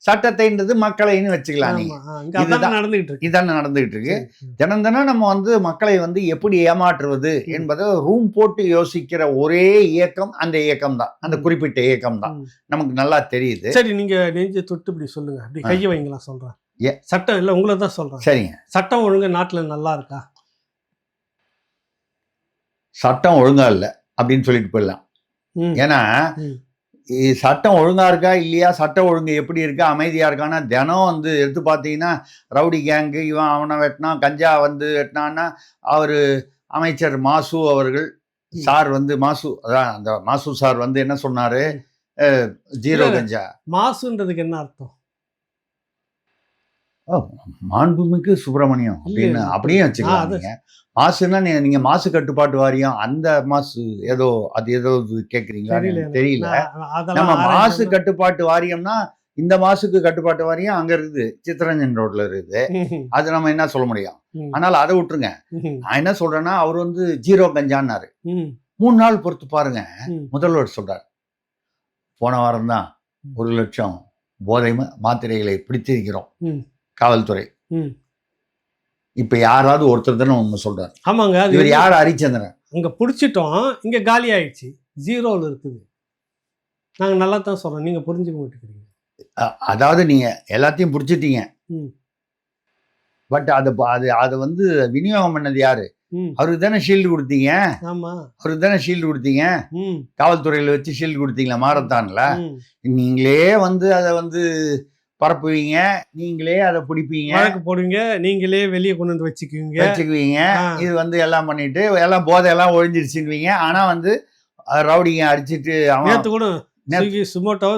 சட்டத்தைன்றது மக்களைன்னு வச்சுக்கலாம். நீங்க ஆமா, இங்க அதான் இதுதான் நடந்துகிட்டு இருக்கு. இதான நடந்துகிட்டு இருக்கு. சரி. தினம் தினம் நம்ம வந்து மக்களை வந்து எப்படி ஏமாற்றுவது என்பதை ரூம் போட்டு யோசிக்கிற ஒரே இயக்கம் அந்த இயக்கம் தான், அந்த குறிப்பிட்ட இயக்கம் தான். ம். நமக்கு நல்லா தெரியுது. சரி, நீங்க நெஞ்சு தொட்டு இப்படி சொல்லுங்க, அப்படி கையை வைங்களா சொல்றேன். ஏ. சட்டம் இல்ல, உங்களை தான் சொல்றேன். சரிங்க, சட்டம் ஒழுங்கு நாட்டுல நல்லா இருக்கா? சட்டம் ஒழுங்கா இல்ல அப்படின்னு சொல்லிட்டு போயிடலாம். ம். ஏன்னா ம். சட்டம் ஒழுங்கா இருக்கா இல்லையா, சட்டம் ஒழுங்கு எப்படி இருக்கா, அமைதியா இருக்கான்னா, தினம் வந்து எடுத்து பார்த்தீங்கன்னா ரவுடி கேங்கு இவன் அவனை வெட்டினான், கஞ்சா வந்து வெட்டினான்னா அவரு அமைச்சர் மாசு அவர்கள் சார் வந்து அதான் அந்த மாசு சார் வந்து என்ன சொன்னாரு, ஜீரோ இல்ல. கஞ்சா. மாசுன்றதுக்கு என்ன அர்த்தம்? மாண்புமிகு சுப்பிரமணியம் அப்படின்னு இல்ல. அப்படியே வச்சுக்கலாம். அது- நீங்க மாசுன்னா நீங்க மாசு கட்டுப்பாட்டு வாரியம், அந்த மாசு ஏதோ அது ஏதோ கேக்குறீங்களா? தெரியல எனக்கு தெரியல. நான் அதெல்லாம் நம்ம மாசு ஆராய்ச்சி கட்டுப்பாட்டு வாரியம்னா இந்த மாசுக்கு கட்டுப்பாட்டு வாரியம் அங்க இருக்குது, சித்தரஞ்சன் ரோட்ல இருக்குது. ம். அது நம்ம என்ன சொல்ல முடியும்? ம். ஆனால் அதை விட்டுருங்க. ம். நான் என்ன சொல்றேன்னா, அவர் வந்து ஜீரோ கஞ்சான்னாரு. ம். 3 நாள் பொறுத்து பாருங்க. ம். முதல்வர் சொல்றாரு, போன வாரம் தான் 1 லட்சம் போதை மாத்திரைகளை பிடித்திருக்கிறோம் ம். காவல்துறை. ம். இப்ப யாராவது ஒருத்தர் தானே உண்மை சொல்றாரு. ஆமாங்க, அது இவர் யார்? ஹரிச்சந்திரன். அங்க பிடிச்சிட்டோம், இங்க காலி ஆயிடுச்சு, ஜீரோல இருக்குது. நாங்க நல்லா தான் சொல்றோம், நீங்க புரிஞ்சுக்க மாட்டேங்கிறீங்க. அதாவது நீங்க எல்லாத்தையும் பிடிச்சிட்டீங்க, ம். பட் அது வந்து விநியோகம் பண்ணது யாரு? ம். அவருக்கு தானே ஷீல்டு கொடுத்தீங்க. ஆமா. அவருக்கு தானே ஷீல்டு கொடுத்தீங்க. ம். காவல்துறையில வச்சு ஷீல்டு கொடுத்தீங்களா மாரத்தான்ல? ம். நீங்களே வந்து அதை வந்து பரப்புவீங்க, நீங்களே அதை பிடிப்பீங்க, வழக்கு போடுவீங்க, நீங்களே வெளியே கொண்டு வந்து வச்சுக்குவீங்க. ஆ. இது வந்து எல்லாம் பண்ணிட்டு எல்லாம் போதையெல்லாம் ஒழிஞ்சிருச்சுன்னுவீங்க. ஆனா வந்து ரவுடிங்க அடிச்சிட்டு அவன் நேத்து கூட ஸ்விக்கி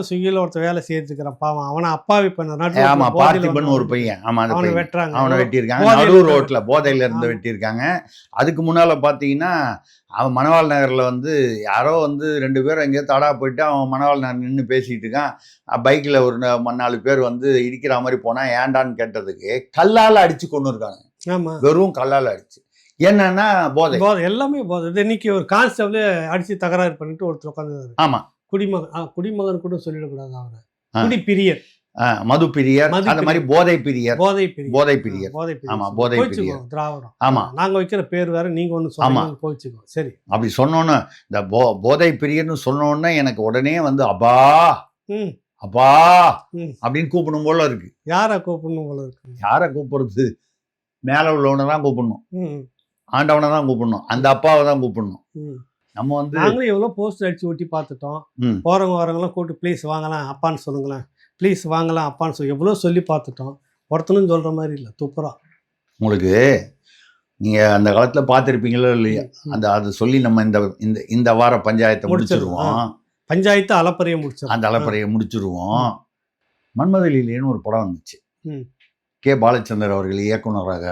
ஸ்விக்கியில் ஒருத்தர் வேலை செய்யறதுக்கிறான் பாவம், அவனை அப்பாவி பண்ண நடுவுல ஆமா போதையில பார்த்திபன் ஒரு வந்தவன். பையன். ஆமா, அந்த அவனை பையன். வெட்டுறாங்க. அவனை வெட்டியிருக்காங்க போதையில நடுவு இருந்தவன். ரோட்ல, போதையில இருந்து ஆமா. வெட்டியிருக்காங்க. அதுக்கு முன்னால பாத்தீங்கன்னா அவன் மணவாள் நகர்ல வந்து யாரோ வந்து 2 பேரும் எங்கேயோ தடா போயிட்டு அவன் மணவாள் நகர் நின்று பேசிட்டு இருக்கான். பைக்ல ஒரு 4 பேர் வந்து இடிக்கிற மாதிரி போனா ஏண்டான்னு கேட்டதுக்கு கல்லால அடிச்சு கொண்டு இருக்காங்க. ஆமா, வெறும் கல்லால அடிச்சு. என்னன்னா போதை. போதை, எல்லாமே போதை. இது இன்னைக்கு ஒரு கான்ஸ்டபிள் அடிச்சு தகராறு பண்ணிட்டு ஒருத்தர் உட்காந்து. ஆமா, குடிமகன் கூட சொல்லிடக்கூடாது அவரை. ஆ. குடிப்பிரியர், மது பிரியர், மது அந்த மாதிரி போதை பிரியர். போதை பிரியர், போதை பிரியர். போதை ஆமா, பிரியர். போதை கோவிச்சுக்கோ, பிரியர். திராவிடம். ஆமா. நாங்க வைக்கிற பேர் வேற, நீங்க ஒண்ணு சொல்றீங்க, கோவிச்சுக்கோ. சரி. அப்படி சொன்னோன்னு இந்த போதை பிரியர்னு சொன்னோன்னே எனக்கு உடனே வந்து அப்பா ம். அப்பா ம். அப்படின்னு கூப்பிடணும் போல இருக்கு. யாரை கூப்பிடணும் போல இருக்கு? யாரை கூப்பிடுறது? மேல உள்ளவனை தான் கூப்பிடணும், ம். ஆண்டவனை தான் கூப்பிடணும், அந்த அப்பாவை தான் கூப்பிடணும். ம். நம்ம வந்து நாங்களும் எவ்வளவு போஸ்டர் அடிச்சு ஒட்டி பார்த்துட்டோம். ம். போறவங்க வரவங்களாம் கூப்பிட்டு ப்ளீஸ் வாங்கலாம் அப்பான்னு சொல்லுங்களேன், ப்ளீஸ் வாங்கலாம் அப்பான்னு சொல்லி எவ்வளோ சொல்லி பார்த்துட்டோம். ஒருத்தனும் சொல்ற மாதிரி இல்லை. துப்புரா. உங்களுக்கு நீங்க அந்த காலத்துல பார்த்துருப்பீங்களோ இல்லையா, அந்த அதை சொல்லி நம்ம இந்த இந்த இந்த வார பஞ்சாயத்தை முடிச்சிருவோம். பஞ்சாயத்து அலப்பறையை முடிச்சிடும். அந்த அலப்பறையை முடிச்சிருவோம். மன்மதலீலேன்னு ஒரு படம் வந்துச்சு. ம். கே பாலச்சந்தர் அவர்கள் இயக்குனராக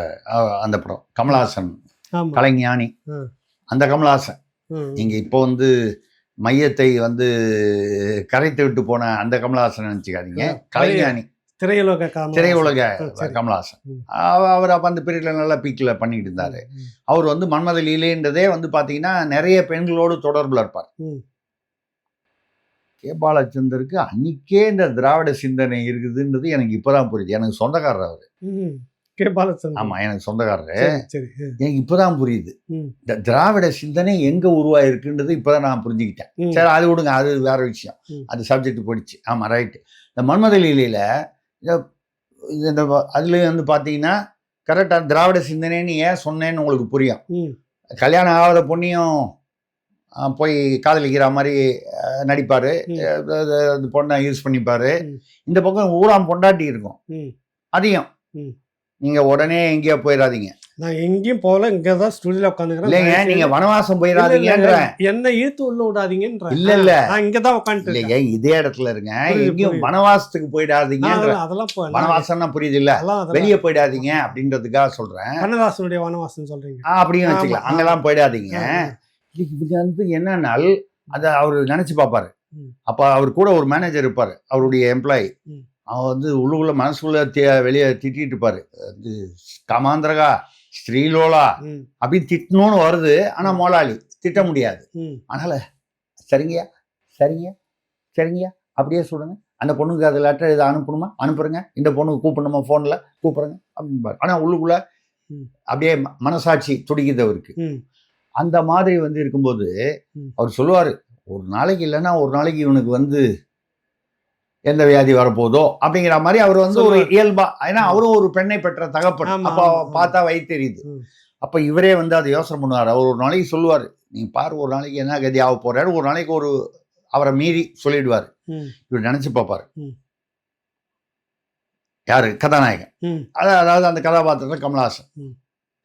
அந்த படம். கமலஹாசன், ஆமா. கலைஞானி. ம். அந்த கமலஹாசன் ம். நீங்க இப்போ வந்து மையத்தை வந்து கரைத்து விட்டு போன அந்த கமலஹாசன் நினைச்சுக்காதீங்க. கலைஞானி, திரையுலக திரையுலக சரி. கமலஹாசன். ம். அவர் அப்ப அந்த பீரியட்ல நல்லா பீக்ல பண்ணிட்டு இருந்தாரு. ம். அவர் வந்து மன்மத லீலைன்றதே வந்து பாத்தீங்கன்னா நிறைய பெண்களோடு தொடர்புல இருப்பார். ம். கே பாலச்சந்தருக்கு அன்னைக்கே இந்த திராவிட சிந்தனை இருக்குதுன்றது எனக்கு இப்பதான் புரியுது. எனக்கு சொந்தக்காரர் அவரு. ம். கே பாலச்சந்தர். ஆமா, எனக்கு சொந்தக்காரரு. சரி, சரி. எனக்கு இப்பதான் புரியுது ம். இந்த திராவிட சிந்தனை எங்க உருவாயிருக்குன்றது இப்பதான் நான் புரிஞ்சுக்கிட்டேன். ம். சரி, அது விடுங்க, அது வேற விஷயம். ம். அது சப்ஜெக்ட் போயிடுச்சு. ஆமா, ரைட்டு. இந்த மன்மத லீலையில இந்த அதுல வந்து பாத்தீங்கன்னா கரெக்டா திராவிட சிந்தனைன்னு ஏன் சொன்னேன்னு உங்களுக்கு புரியும். ம். கல்யாணம் ஆகாத பொண்ணையும் போய் காதலிக்கிற மாதிரி நடிப்பாரு. ம். அந்த பொண்ணை யூஸ் பண்ணிப்பாரு. ம். இந்த பக்கம் ஊராம் பொண்டாட்டி இருக்கும். ம். அதையும் ம். நீங்க உடனே எங்கேயோ போயிடாதீங்க. நான் எங்கேயும் போகல, இங்க தான் ஸ்டுடியோல உட்காந்துக்கிறேன். இல்லைங்க, நீங்க வனவாசம் போயிடாதீங்கன்ற. என்ன இழுத்து உள்ள விடாதீங்கன்ற. இல்ல இல்ல, நான் இங்க தான் உட்காந்துட்டு இல்லைங்க, இதே இடத்துல இருங்க. புரியுது, எங்கேயும் புரியுது. வனவாசத்துக்கு போயிடாதீங்கன்ற. அதெல்லாம் வனவாசம்னா புரியுது இல்ல, வெளியே போயிடாதீங்க அப்படின்றதுக்காக சொல்றேன். கண்ணதாசனுடைய வனவாசம் சொல்றீங்க. அப்படின்னு வச்சுக்கலாம். அங்கெல்லாம் போயிடாதீங்க. இது வந்து என்னன்னால் அதை அவர் நினைச்சு பார்ப்பாரு. ம். அப்ப அவர் கூட ஒரு மேனேஜர் இருப்பாரு, அவருடைய எம்ப்ளாயி. ம். அவன் வந்து உள்ளுக்குள்ள மனசுக்குள்ள வெளியே திட்டிட்டு இருப்பாரு. அது காமாந்திரகா, ஸ்ரீலோலா ம். அப்படின்னு திட்டணும்னு வருது. ஆனா மோலாளி திட்ட முடியாது. ம். அதனால சரிங்கய்யா, சரிங்க, சரிங்கய்யா அப்படியே சொல்லுங்க. அந்த பொண்ணுக்கு அது லெட்டர் இதை அனுப்பணுமா, அனுப்புறேங்க. இந்த பொண்ணுக்கு கூப்பிடணுமா, ஃபோன்ல கூப்பிடுறேங்க அப்படின்னு. ஆனா உள்ளுக்குள்ள ம். அப்படியே மனசாட்சி துடிக்குது அவருக்கு. ம். அந்த மாதிரி வந்து இருக்கும்போது ம். அவர் சொல்லுவாரு, ஒரு நாளைக்கு இல்லைன்னா ஒரு நாளைக்கு இவனுக்கு வந்து எந்த வியாதி வரப்போதோ அப்படிங்கிற மாதிரி அவர் வந்து ஒரு இயல்பா. ஏன்னா அவரும் ஒரு பெண்ணை பெற்ற தகப்பன். ஆமா, அப்ப ஆமா. பார்த்தா வயிறு தெரியுது. ம். அப்ப இவரே வந்து அதை யோசனை பண்ணுவார். அவர் ஒரு நாளைக்கு சொல்லுவாரு, நீ பாரு ஒரு நாளைக்கு என்ன கதி ஆக போறாரு. ஒரு நாளைக்கு ஒரு அவரை மீறி சொல்லிடுவாரு. ம். இவர் நினைச்சு பார்ப்பாரு. ம். யாரு கதாநாயகன், ம். அதாவது அந்த கதாபாத்திரத்தில் கமலஹாசன். ம்.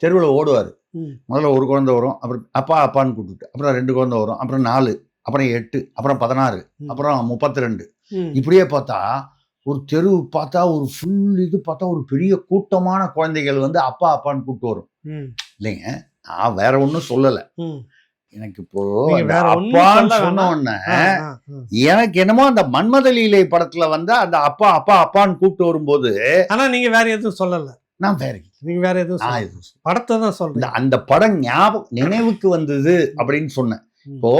தெருவில் ஓடுவார். ம். முதல்ல ஒரு குழந்தை வரும், அப்புறம் அப்பா அப்பான்னு கூப்பிட்டு, அப்புறம் 2 குழந்தை வரும், அப்புறம் 4, அப்புறம் 8, அப்புறம் 16, ம். அப்புறம் 32. ம். இப்படியே பார்த்தா ஒரு தெரு பார்த்தா ஒரு ஃபுல் இது பார்த்தா ஒரு பெரிய கூட்டமான குழந்தைகள் வந்து அப்பா அப்பான்னு கூப்பிட்டு வரும். ம். இல்லைங்க, நான் வேற ஒன்றும் சொல்லலை. ம். எனக்கு இப்போ நீங்க அந்த வேற ஒண்ணும் அப்பான்னு சொல்ல சொன்ன வேணாம். உடனே ஆ, ஆ. எனக்கு என்னமோ அந்த மன்மத லீலை படத்துல வந்து அந்த அப்பா அப்பா அப்பான்னு கூப்பிட்டு வரும்போது ஆனா நீங்க வேற எதுவும் சொல்லல. நான் வேற நீங்க வேற எதுவும் நான் சொல்லல. எதுவும் படத்தை தான் சொல்றீங்க. அந்த படம் நினைவுக்கு வந்தது அப்படின்னு சொன்னேன். ம். இப்போ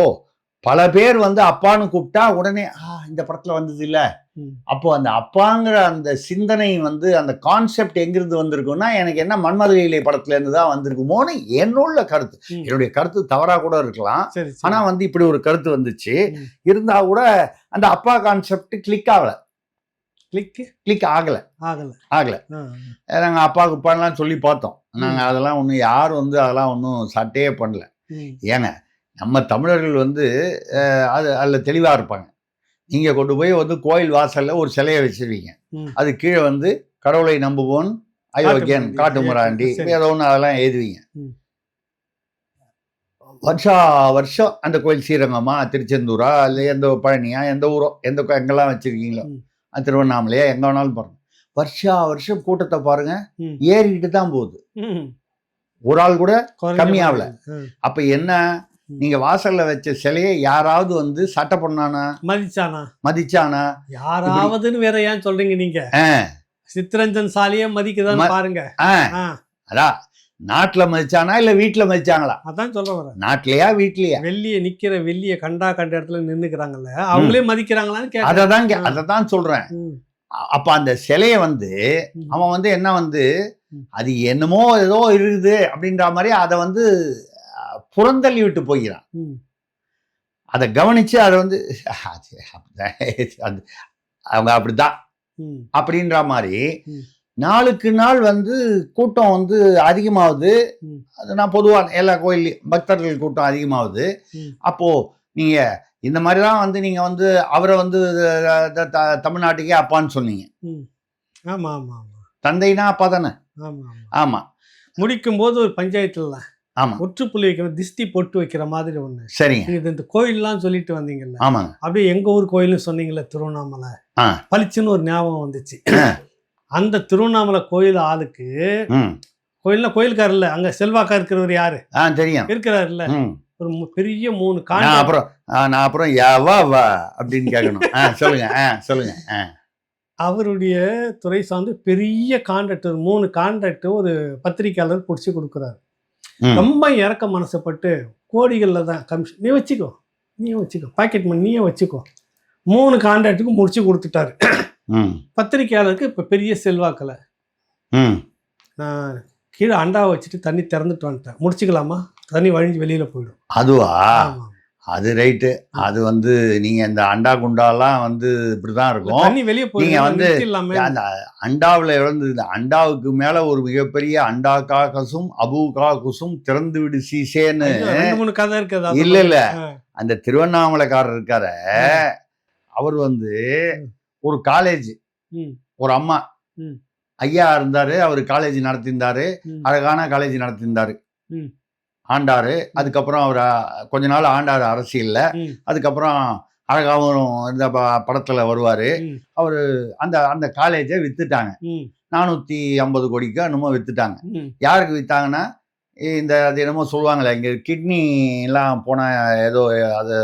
பல பேர் வந்து அப்பான்னு கூப்பிட்டா உடனே இந்த படத்துல வந்தது இல்ல. ம். அப்போ அந்த அப்பாங்கிற அந்த சிந்தனை வந்து அந்த கான்செப்ட் எங்கிருந்து வந்திருக்கும்னா எனக்கு என்ன மன்மத லீலை படத்துல இருந்து தான் வந்திருக்குமோன்னு என்னோட கருத்து. ம். என்னுடைய கருத்து தவறா கூட இருக்கலாம். சரி, சரி. ஆனா வந்து இப்படி ஒரு கருத்து வந்துச்சு. ம். இருந்தா கூட அந்த அப்பா கான்செப்ட் கிளிக் ஆகல. ஆகல. ஆ. நாங்க அப்பாவுக்கு பண்ணலாம் சொல்லி பார்த்தோம். நாங்க அதெல்லாம் ஒன்றும் யாரும் வந்து அதெல்லாம் ஒன்றும் சட்டையே பண்ணல. ம். ஏங்க நம்ம தமிழர்கள் வந்து அதில் தெளிவாக இருப்பாங்க. நீங்கள் கொண்டு போய் வந்து கோயில் வாசலில் ஒரு சிலையை வச்சிருவீங்க. ம். அது கீழே வந்து கடவுளை நம்புவோன் அயோக்கியன் காட்டுமிராண்டி சரி. ஏதோ ஒன்று அதெல்லாம் எழுதுவீங்க. ம். வருஷம் அந்த கோயில் ஸ்ரீரங்கமா, திருச்செந்தூரா, இல்லை எந்த பழனியா, எந்த ஊரோ, எங்கெல்லாம் வச்சிருக்கீங்களோ, ம். திருவண்ணாமலையா, எங்கே வேணாலும் பாருங்க. வருஷம் கூட்டத்தை பாருங்க, ம். ஏறிக்கிட்டு தான் போகுது. ம். ஒரு ஆள் கூட குறைஞ்ச கம்மியாகல. ம். அப்ப என்ன, நீங்க வாசல்ல வச்ச சிலையை யாராவது வந்து சட்டை பண்ணானா, மதிச்சானா? யாராவதுன்னு வேற ஏன் சொல்றீங்க நீங்க? சித்ரஞ்சன் சாலியே மதிக்குதான்னு பாருங்க. அதான் நாட்டுல மதிச்சானா இல்ல வீட்டுல மதிச்சாங்களா? அதான் சொல்ல வரேன். நாட்டிலயா வீட்லயா? வெள்ளிய கண்ட இடத்துல நின்னுக்கிறாங்கல்ல, அவங்களே மதிக்கிறாங்களான்னு கேட்க. அததான் சொல்றேன். அப்ப அந்த சிலைய வந்து அவன் வந்து என்ன வந்து அது என்னமோ ஏதோ இருக்குது அப்படின்ற மாதிரி அதை வந்து புறந்தள்ளி விட்டு போகிறான். அதை கவனிச்சு அதை வந்து அவங்க அப்படிதான் அப்படின்ற மாதிரி நாளுக்கு நாள் வந்து கூட்டம் வந்து அதிகமாகுது. அது நான் பொதுவாக எல்லா கோயில்லையும் பக்தர்கள் கூட்டம் அதிகமாகுது. அப்போ நீங்க இந்த மாதிரிதான் வந்து நீங்க வந்து அவரை வந்து தமிழ்நாட்டுக்கே அப்பான்னு சொன்னீங்க. ஆமா ஆமா ஆமா. தந்தைனா அப்பா தானே? ஆமா ஆமா. முடிக்கும் போது ஒரு பஞ்சாயத்துல ஆமா ஒற்றுப்புள்ளி வைக்கிற திஷ்டி பொட்டு வைக்கிற மாதிரி ஒண்ணு. சரிங்க. இது இந்த கோயில்லாம் சொல்லிட்டு வந்தீங்கல்ல, ஆமாங்க. அப்படியே எங்க ஊர் கோயிலும் சொன்னீங்கல்ல, திருவண்ணாமலை பளிச்சுன்னு ஒரு ஞாபகம் வந்துச்சு. அந்த திருவண்ணாமலை கோயில் ஆளுக்கு கோயிலுக்காரர் இல்ல, அங்க செல்வாக்கா இருக்கிறவர் யாரு தெரியும் இருக்கிறாரு இல்ல, ஒரு பெரிய 3 நான் அப்புறம் யாவா வா அப்படின்னு கேட்கணும். சொல்லுங்க. அவருடைய துறை சார்ந்து பெரிய கான்ட்ராக்டர் 3 கான்ட்ராக்ட் ஒரு பத்திரிக்கையாளர் பிடிச்சி கொடுக்குறாரு. ரொம்ப இறக்க மனசப்பட்டு கோடிகள்ல தான் கமிஷன். நீ வச்சுக்கோ பாக்கெட் மணி நீயே வச்சுக்கோ. 3 கான்ட்ராக்டுக்கு முடிச்சு கொடுத்துட்டாரு. பத்திரிக்கையாளருக்கு இப்ப பெரிய செல்வாக்கல. நான் கீழே அண்டாவை வச்சுட்டு தண்ணி திறந்துட்டு வந்துட்டேன். முடிச்சுக்கலாமா? தண்ணி வழிஞ்சு வெளியில போயிடும். அதுவா? அது ரைட்டு. அது வந்து நீங்க இந்த அண்டா குண்டாலாம் வந்து இப்படிதான் இருக்கும். தண்ணி வெளியே போய் நீங்க வந்து அந்த அண்டாவில் இருந்து இந்த அண்டாவுக்கு மேல ஒரு மிகப்பெரிய அண்டா காகசும் அபு காகுசும் திறந்து விடு சீசேன்னு 2-3 கதை இருக்குது. இல்ல அந்த திருவண்ணாமலைக்காரர் இருக்கார, அவர் வந்து ஒரு காலேஜ், ஒரு அம்மா ஐயா இருந்தாரு, அவர் காலேஜ் நடத்திருந்தாரு, அழகான காலேஜ் நடத்திருந்தாரு, ஆண்டாரு. அதுக்கப்புறம் அவர் கொஞ்ச நாள் ஆண்டாரு அரசியல்ல. அதுக்கப்புறம் அழகாவும் இந்த படத்துல வருவாரு. அவரு அந்த காலேஜை வித்துட்டாங்க. 450 கோடிக்கு என்னமோ வித்துட்டாங்க. யாருக்கு வித்தாங்கன்னா, இந்த அது என்னமோ சொல்லுவாங்களே, இங்க கிட்னி எல்லாம் போன ஏதோ அது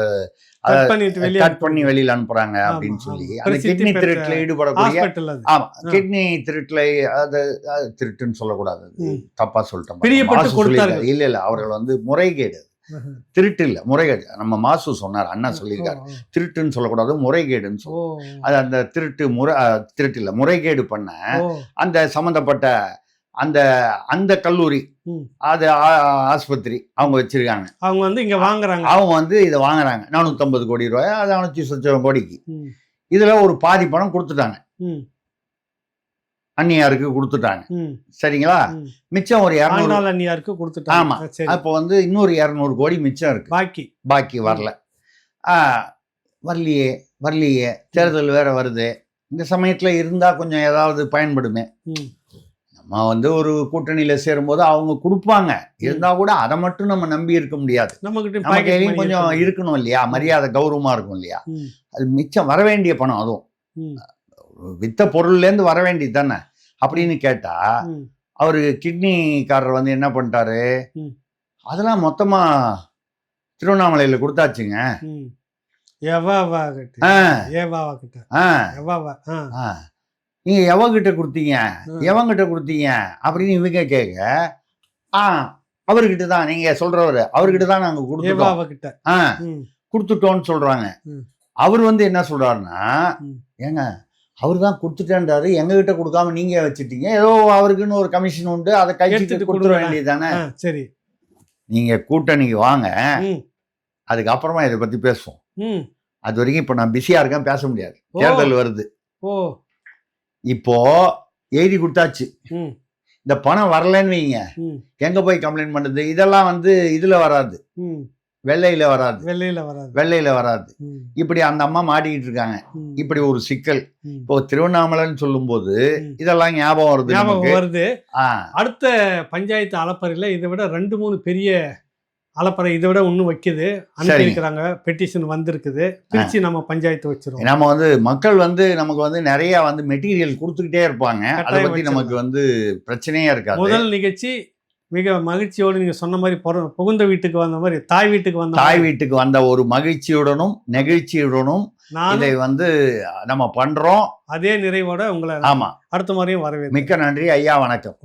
கட் பண்ணி வெளியில அனுப்புறாங்க அப்படின்னு சொல்லி அந்த கிட்னி திருட்டுல ஈடுபடக்கூடிய, ஆமா கிட்னி திருட்டுல, அது திருட்டுன்னு சொல்லக்கூடாது, தப்பா சொல்லிட்டோம். இல்ல அவர்கள் வந்து முறைகேடு, திருட்டு இல்ல முறைகேடு. நம்ம மாசு சொன்னார், அண்ணா சொல்லியிருக்காரு, திருட்டுன்னு சொல்லக்கூடாது முறைகேடுன்னு சொல்லுவோம். அது அந்த திருட்டு இல்ல முறைகேடு பண்ண அந்த சம்பந்தப்பட்ட அந்த கல்லூரி, அது ஆஸ்பத்திரி அவங்க வச்சிருக்காங்க. அவங்க வந்து இங்க வாங்குறாங்க, அவங்க வந்து இதை வாங்குறாங்க 450 கோடி ரூபாய், அது 400 கோடிக்கு. இதுல ஒரு பாதி பணம் கொடுத்துட்டாங்க, அந்நியாருக்கு கொடுத்துட்டாங்க. சரிங்களா? மிச்சம் ஒரு 200 அந்நியாருக்கு கொடுத்துட்டாங்க. ஆமா. அப்போ வந்து இன்னொரு 200 கோடி மிச்சம் இருக்கு, பாக்கி வரல. வரலையே தேர்தல் வேற வருது. இந்த சமயத்துல இருந்தா கொஞ்சம் ஏதாவது பயன்படுமே. நம்ம வந்து ஒரு கூட்டணியில சேரும்போது அவங்க கொடுப்பாங்க, இருந்தா கூட அதை மட்டும் நம்ம நம்பி இருக்க முடியாது. நம்ம கையிலையும் கொஞ்சம் இருக்கணும் இல்லையா, மரியாதை கௌரவமா இருக்கும் இல்லையா. அது மிச்சம் வர வேண்டிய பணம், அதுவும் வித்த பொருள்ல இருந்து வர வேண்டியது தானே அப்படின்னு கேட்டா, அவரு கிட்னிக்காரர் வந்து என்ன பண்ணிட்டாரு, அதெல்லாம் மொத்தமா திருவண்ணாமலையில கொடுத்தாச்சுங்க. நீங்க எவங்கிட்ட கொடுத்தீங்க அப்படின்னு இவங்க கேட்க, அவர்கிட்ட தான், நீங்க சொல்றவரு அவர்கிட்ட தான் நாங்க கொடுத்துட்டோம்னு சொல்றாங்க. அவர் வந்து என்ன சொல்றாருன்னா, ஏங்க அவர் தான் கொடுத்துட்டேன்றாரு, எங்க கிட்ட கொடுக்காம நீங்க வச்சுட்டீங்க, ஏதோ அவருக்குன்னு ஒரு கமிஷன் உண்டு, அதை கைச்சிட்டு கொடுத்துட வேண்டியது தானே. சரி, நீங்க கூட்டணிக்கு வாங்க, அதுக்கப்புறமா இதை பத்தி பேசுவோம். அது வரைக்கும் இப்ப நான் பிஸியா இருக்கேன், பேச முடியாது, தேர்தல் வருது. இப்போ எழுதி கொடுத்தாச்சு, இந்த பணம் வரலன்னு வைங்க, எங்க போய் கம்ப்ளைண்ட் பண்றது? இதெல்லாம் வந்து இதுல வராது, வெள்ளையில வராது. இப்படி அந்த அம்மா மாட்டிக்கிட்டு இருக்காங்க. இப்படி ஒரு சிக்கல். இப்போ திருவண்ணாமலைன்னு சொல்லும் போது இதெல்லாம் ஞாபகம் வருது. அடுத்த பஞ்சாயத்து அலப்பறையில இதை விட 2-3 பெரிய அலப்பறை இதை விட ஒன்றும் வைக்குது, அனுப்பியிருக்கிறாங்க, பெட்டிஷன் வந்திருக்குது, பிரிச்சு நம்ம பஞ்சாயத்து வச்சிருவோம். நம்ம வந்து மக்கள் வந்து நமக்கு வந்து நிறைய வந்து மெட்டீரியல் கொடுத்துக்கிட்டே இருப்பாங்க, அதை பத்தி நமக்கு வந்து பிரச்சனையே இருக்காது. முதல் நிகழ்ச்சி மிக மகிழ்ச்சியோடு நீங்க சொன்ன மாதிரி புகுந்த வீட்டுக்கு வந்த மாதிரி தாய் வீட்டுக்கு வந்த ஒரு மகிழ்ச்சியுடனும் நெகிழ்ச்சியுடனும் இதை வந்து நம்ம பண்றோம். அதே நிறைவோட உங்களை அடுத்த முறையும் வரவேற்கிறேன். மிக்க நன்றி ஐயா. வணக்கம்.